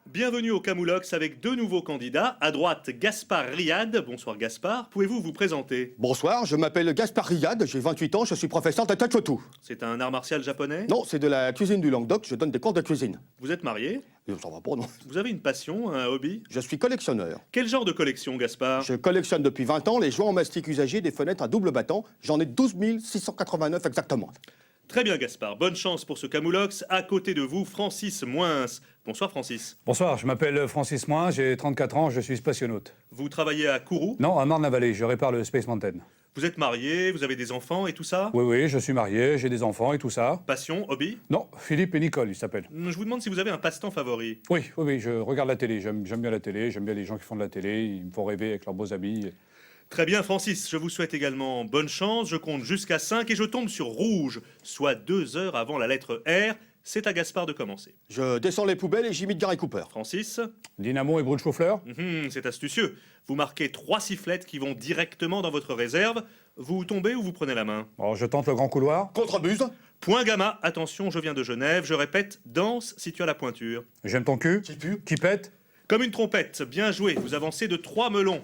Bienvenue au Camoulox avec deux nouveaux candidats. À droite, Gaspard Riad. Bonsoir Gaspard. Pouvez-vous vous présenter? Bonsoir, je m'appelle Gaspard Riad, j'ai 28 ans, je suis professeur de taekwondo. C'est un art martial japonais? Non, c'est de la cuisine du Languedoc, je donne des cours de cuisine. Vous êtes marié? Ça va pas, non. Vous avez une passion, un hobby? Je suis collectionneur. Quel genre de collection, Gaspard? Je collectionne depuis 20 ans les joints en mastic usagés des fenêtres à double battant. J'en ai 12 689 exactement. Très bien Gaspard, bonne chance pour ce Camoulox. À côté de vous, Francis Moins. Bonsoir Francis. Bonsoir, je m'appelle Francis Moins, j'ai 34 ans, je suis spationaute. Vous travaillez à Kourou? Non, à Marne-la-Vallée, je répare le Space Mountain. Vous êtes marié, vous avez des enfants et tout ça? Oui, je suis marié, j'ai des enfants et tout ça. Passion, hobby? Non, Philippe et Nicole, ils s'appellent. Je vous demande si vous avez un passe-temps favori. Oui, je regarde la télé, j'aime bien la télé, j'aime bien les gens qui font de la télé, ils me font rêver avec leurs beaux habits. Très bien Francis, je vous souhaite également bonne chance. Je compte jusqu'à 5 et je tombe sur rouge, soit 2 heures avant la lettre R. C'est à Gaspard de commencer. Je descends les poubelles et j'imite Gary Cooper. Francis? Dynamo et brûle chou-fleur. C'est astucieux. Vous marquez 3 sifflettes qui vont directement dans votre réserve. Vous tombez ou vous prenez la main? Bon, je tente le grand couloir. Contrebuse. Point gamma, attention, je viens de Genève. Je répète, danse si tu as la pointure. J'aime ton cul. Qui pue. Qui pète. Comme une trompette, bien joué. Vous avancez de 3 melons.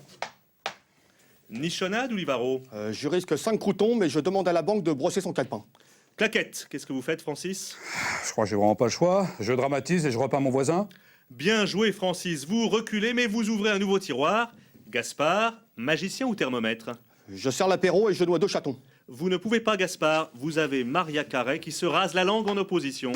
Nichonnade ou Livaro? Je risque 5 croutons, mais je demande à la banque de brosser son calepin. Claquette, qu'est-ce que vous faites Francis? Je crois que j'ai vraiment pas le choix. Je dramatise et je repeins mon voisin. Bien joué Francis, vous reculez mais vous ouvrez un nouveau tiroir. Gaspard, magicien ou thermomètre? Je sers l'apéro et je noie 2 chatons. Vous ne pouvez pas Gaspard, vous avez Maria Carré qui se rase la langue en opposition.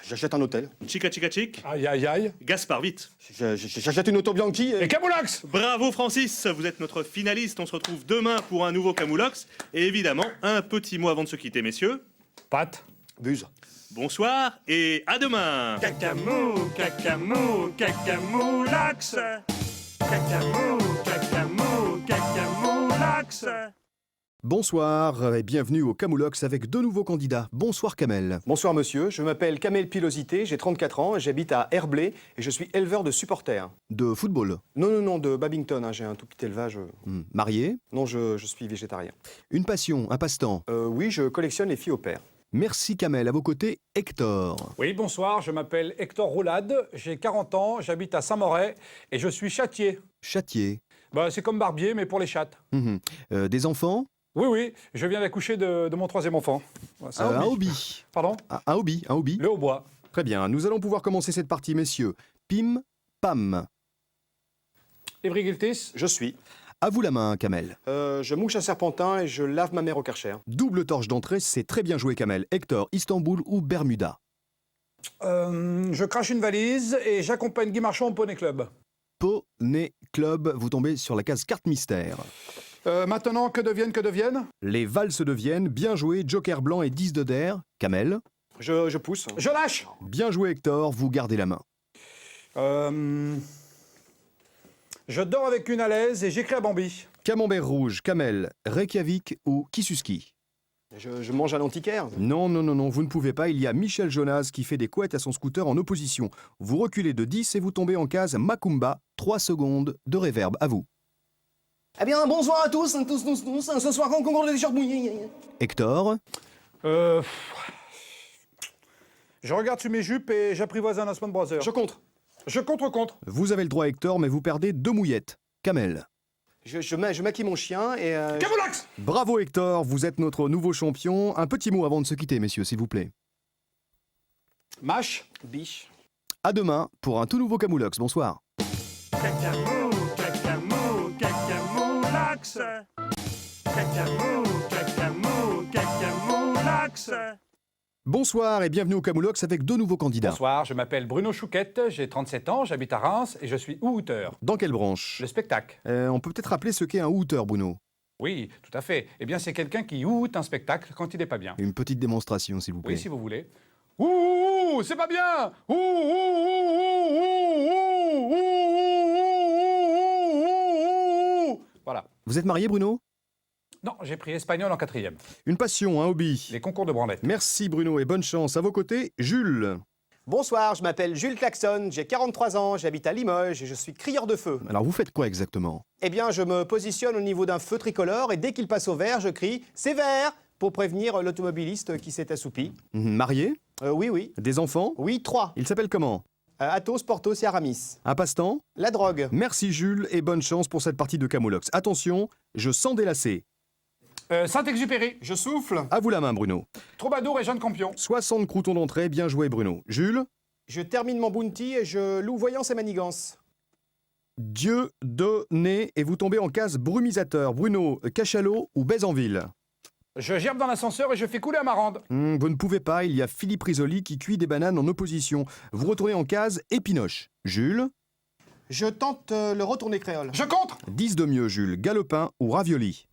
J'achète un hôtel. Chica chica chic. Aïe, aïe, aïe. Gaspard, vite. J'achète une auto Bianchi Et Camoulox. Bravo Francis, vous êtes notre finaliste. On se retrouve demain pour un nouveau Camoulox. Et évidemment, un petit mot avant de se quitter, messieurs. Pâte. Buse. Bonsoir et à demain. Cacamou, cacamou, cacamoulax. Cacamou, cacamou, cacamoulax. Bonsoir et bienvenue au Camoulox avec deux nouveaux candidats. Bonsoir Kamel. Bonsoir monsieur, je m'appelle Kamel Pilosité, j'ai 34 ans, j'habite à Herblay et je suis éleveur de supporters. De football. Non, de Babington, j'ai un tout petit élevage. Marié. Non, je suis végétarien. Une passion, un passe-temps. Oui, je collectionne les filles au père. Merci Kamel. À vos côtés, Hector. Oui, bonsoir, je m'appelle Hector Roulade, j'ai 40 ans, j'habite à Saint-Moret et je suis châtier. Châtier. Bah, c'est comme barbier, mais pour les chattes. Des enfants. Oui, je viens d'accoucher de mon 3e enfant. C'est Un hobby. Pardon? Un hobby. Le hautbois. Très bien, nous allons pouvoir commencer cette partie, messieurs. Pim, pam. Ivry Giltis. Je suis. À vous la main, Kamel. Je mouche un serpentin et je lave ma mère au Karcher. Double torche d'entrée, c'est très bien joué, Kamel. Hector, Istanbul ou Bermuda? Je crache une valise et j'accompagne Guy Marchand au Poney Club. Poney Club, vous tombez sur la case carte mystère. Maintenant, que deviennent? Les valses de Vienne, bien joué, Joker blanc et 10 de der. Kamel. Je pousse. Je lâche. Bien joué, Hector, vous gardez la main. Je dors avec une à l'aise et j'écris à Bambi. Camembert rouge, Kamel, Reykjavik ou Kisuski? Je mange un antiquaire. Non, non, non, non, vous ne pouvez pas. Il y a Michel Jonas qui fait des couettes à son scooter en opposition. Vous reculez de 10 et vous tombez en case Macumba. 3 secondes de réverb, à vous. Eh bien, bonsoir à tous, ce soir, on concours de t-shirt mouillé. Hector, Je regarde sur mes jupes et j'apprivoise un Osman Brothers. Je compte. Je contre. vous avez le droit, Hector, mais vous perdez 2 mouillettes. Kamel. Je maquille mon chien et... Camoulox. Bravo, Hector, vous êtes notre nouveau champion. Un petit mot avant de se quitter, messieurs, s'il vous plaît. Mâche. Biche. À demain pour un tout nouveau Camoulox. Bonsoir. Cacamou, cacamou, cacamoulax. Cacamou, cacamou, cacamoulax. Bonsoir et bienvenue au Camoulox avec 2 nouveaux candidats. Bonsoir, je m'appelle Bruno Chouquette, j'ai 37 ans, j'habite à Reims et je suis hooter. Dans quelle branche? Le spectacle. On peut peut-être rappeler ce qu'est un hooter, Bruno. Oui, tout à fait. Eh bien, c'est quelqu'un qui houte un spectacle quand il n'est pas bien. Une petite démonstration, s'il vous plaît. Oui, si vous voulez. Ouh, c'est pas bien. Ouh. Voilà. Vous êtes marié, Bruno? Non, j'ai pris espagnol en 4e. Une passion, un hobby. Les concours de branlette. Merci Bruno et bonne chance. À vos côtés, Jules. Bonsoir, je m'appelle Jules Klaxon, j'ai 43 ans, j'habite à Limoges et je suis crieur de feu. Alors vous faites quoi exactement? Eh bien, je me positionne au niveau d'un feu tricolore et dès qu'il passe au vert, je crie « C'est vert !» pour prévenir l'automobiliste qui s'est assoupi. Marié? Oui. Des enfants? Oui, 3. Il s'appelle comment? Athos, Porthos et Aramis. Un passe-temps? La drogue. Merci Jules et bonne chance pour cette partie de Camoulox. Attention, je sens délacer. Saint-Exupéry. Je souffle. À vous la main Bruno. Troubadour et Jeanne Campion. 60 croutons d'entrée, bien joué Bruno. Jules? Je termine mon bounty et je loue voyance et manigance. Dieu donné et vous tombez en case brumisateur. Bruno, Cachalot ou Bézanville? Je gerbe dans l'ascenseur et je fais couler à Marande. Vous ne pouvez pas, il y a Philippe Risoli qui cuit des bananes en opposition. Vous retournez en case Épinoche. Jules? Je tente le retourné créole. Je contre. 10 de mieux Jules, galopin ou ravioli?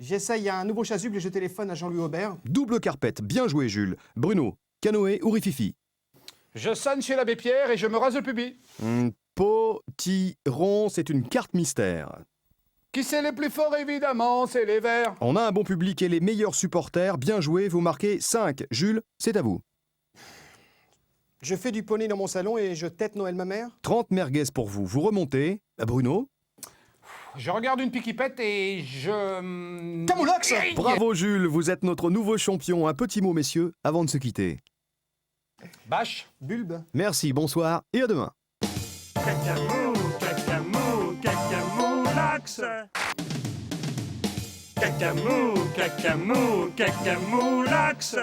J'essaye un nouveau chasuble et je téléphone à Jean-Louis Aubert. Double carpette, bien joué Jules. Bruno, canoë ou rififi? Je sonne chez l'abbé Pierre et je me rase le pubis. Potiron, c'est une carte mystère. Qui c'est les plus forts, évidemment, c'est les Verts. On a un bon public et les meilleurs supporters. Bien joué, vous marquez 5. Jules, c'est à vous. Je fais du poney dans mon salon et je tête Noël ma mère. 30 merguez pour vous. Vous remontez. Bruno? Je regarde une piquipette et je... Camoulox. Bravo Jules, vous êtes notre nouveau champion. Un petit mot messieurs, avant de se quitter. Bâche. Bulbe. Merci, bonsoir et à demain. Cacamou, cacamou, cacamoulax. Cacamou, cacamou, cacamoulax.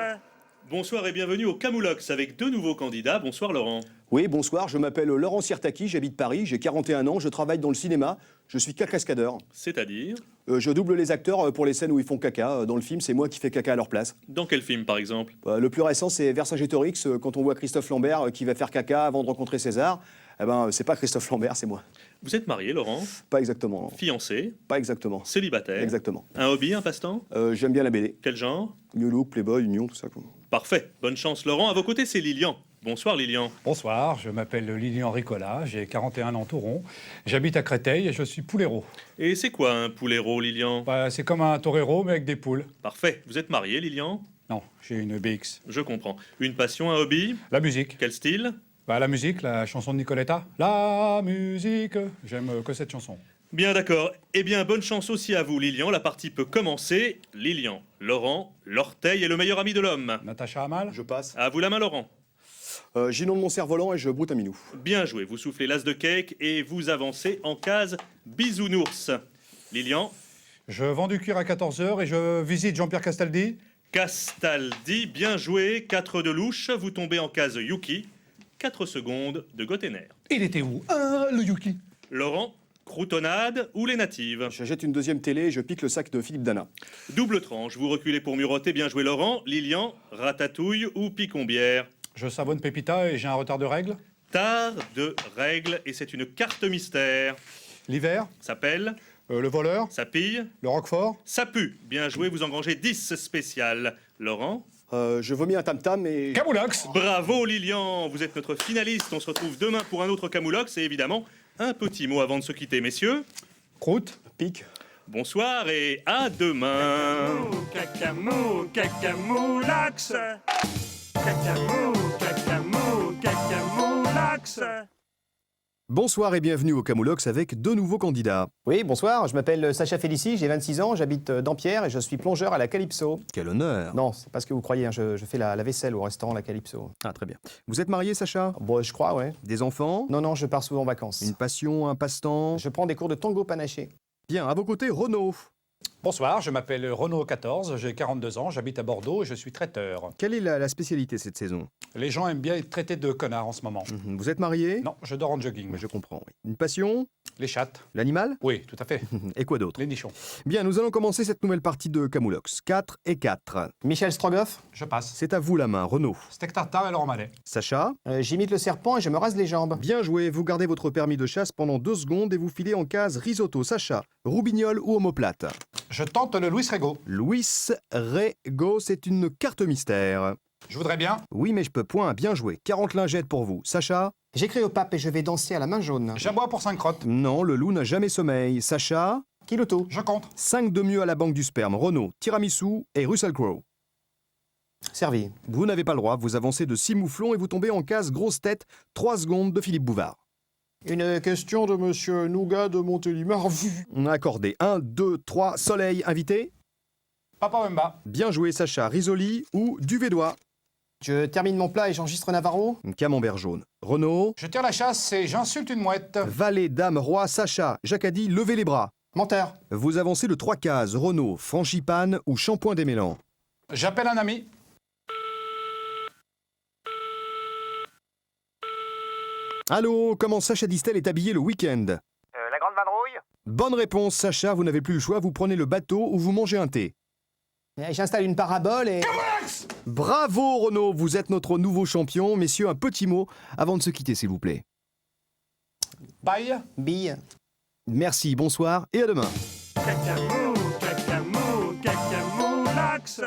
Bonsoir et bienvenue au Camoulox avec 2 nouveaux candidats. Bonsoir Laurent. Oui, bonsoir, je m'appelle Laurent Sirtaki, j'habite Paris, j'ai 41 ans, je travaille dans le cinéma, je suis cacascadeur. C'est-à-dire? Je double les acteurs pour les scènes où ils font caca. Dans le film, c'est moi qui fais caca à leur place. Dans quel film par exemple? Le plus récent, c'est Vercingétorix, quand on voit Christophe Lambert qui va faire caca avant de rencontrer César. Eh ben, c'est pas Christophe Lambert, c'est moi. Vous êtes marié Laurent? Pas exactement. Non. Fiancé? Pas exactement. Célibataire? Exactement. Un hobby, un passe-temps? J'aime bien la BD. Quel genre? New Look, Playboy, Union, tout ça. Quoi. Parfait, bonne chance Laurent. À vos côtés c'est Lilian. Bonsoir Lilian. Bonsoir, je m'appelle Lilian Ricola, j'ai 41 ans tout rond. J'habite à Créteil et je suis poulero. Et c'est quoi un poulero Lilian? C'est comme un torero mais avec des poules. Parfait, vous êtes marié Lilian? Non, j'ai une BX. Je comprends. Une passion, un hobby? La musique. Quel style? La musique, la chanson de Nicoletta. La musique. J'aime que cette chanson. Bien d'accord. Eh bien, bonne chance aussi à vous, Lilian. La partie peut commencer. Lilian, Laurent, l'orteil est le meilleur ami de l'homme. Natacha Amal. Je passe. À vous la main, Laurent. J'inonde mon cerf-volant et je broute un minou. Bien joué. Vous soufflez l'as de cake et vous avancez en case bisounours. Lilian, Je vends du cuir à 14h et je visite Jean-Pierre Castaldi. Castaldi, bien joué. 4 de louche. Vous tombez en case Yuki. 4 secondes de Gotener. Il était où le Yuki? Laurent, Croutonnade ou les natives? J'achète une deuxième télé et je pique le sac de Philippe Dana. Double tranche, vous reculez pour Muroté, bien joué Laurent. Lilian, ratatouille ou picombière? Je savonne Pépita et j'ai un retard de règle. Tard de règle, et c'est une carte mystère. L'hiver, S'appelle, le voleur, ça pille, le roquefort. ça pue. Bien joué, vous engrangez 10 spéciales. Laurent? Je vomis un tam-tam et... Camoulox. Bravo Lilian, vous êtes notre finaliste. On se retrouve demain pour un autre Camoulox. Et évidemment, un petit mot avant de se quitter, messieurs. Croûte. Pique. Bonsoir et à demain. Cacamou, cacamoulax. Cacamou, cacamou, cacamoulax. Bonsoir et bienvenue au Camoulox avec deux nouveaux candidats. Oui, bonsoir, je m'appelle Sacha Félicie, j'ai 26 ans, j'habite Dampierre et je suis plongeur à la Calypso. Quel honneur. Non, c'est pas ce que vous croyez, hein, je fais la vaisselle au restaurant La Calypso. Ah, très bien. Vous êtes marié, Sacha? Bon, je crois, ouais. Des enfants? Non, je pars souvent en vacances. Une passion, un passe-temps? Je prends des cours de tango panaché. Bien, à vos côtés, Renaud. Bonsoir, je m'appelle Renaud 14, j'ai 42 ans, j'habite à Bordeaux et je suis traiteur. Quelle est la spécialité cette saison? Les gens aiment bien être traités de connards en ce moment. Vous êtes marié? Non, je dors en jogging. Mais je comprends, oui. Une passion? Les chattes. L'animal? Oui, tout à fait. Et quoi d'autre? Les nichons. Bien, nous allons commencer cette nouvelle partie de Camoulox. 4 et 4. Michel Strogoff, Je passe. C'est à vous la main, Renaud. Steak tartare et Laurent Mallet. Sacha? j'imite le serpent et je me rase les jambes. Bien joué, vous gardez votre permis de chasse pendant 2 secondes et vous filez en case risotto. Sacha, roubignol ou omoplate? Je tente le Louis Rego. Louis Rego, c'est une carte mystère. Je voudrais bien. Oui, mais je peux point, bien joué. 40 lingettes pour vous. Sacha? J'écris au pape et je vais danser à la main jaune. J'aboie pour 5 crottes. Non, le loup n'a jamais sommeil. Sacha? Kiloto. Je compte. 5 de mieux à la banque du sperme. Renaud, tiramisu et Russell Crowe. Servi. Vous n'avez pas le droit, vous avancez de 6 mouflons et vous tombez en case grosse tête. 3 secondes de Philippe Bouvard. Une question de monsieur Nougat de Montélimar. On a accordé 1, 2, 3, soleil, invité. Papa Wemba. Bien joué, Sacha. Risoli ou Duvédois. Je termine mon plat et j'enregistre Navarro. Camembert jaune. Renaud. Je tire la chasse et j'insulte une mouette. Valet, dame, roi, Sacha. Jacques a dit levez les bras. Menteur. Vous avancez de 3 cases. Renaud, frangipane ou shampoing démêlant. J'appelle un ami. Allô, comment Sacha Distel est habillé le week-end? La grande vadrouille. Bonne réponse, Sacha, vous n'avez plus le choix, vous prenez le bateau ou vous mangez un thé. J'installe une parabole et... Bravo Renaud, vous êtes notre nouveau champion. Messieurs, un petit mot avant de se quitter, s'il vous plaît. Bye. Bille. Merci, bonsoir et à demain. Cacamou, cacamoulax.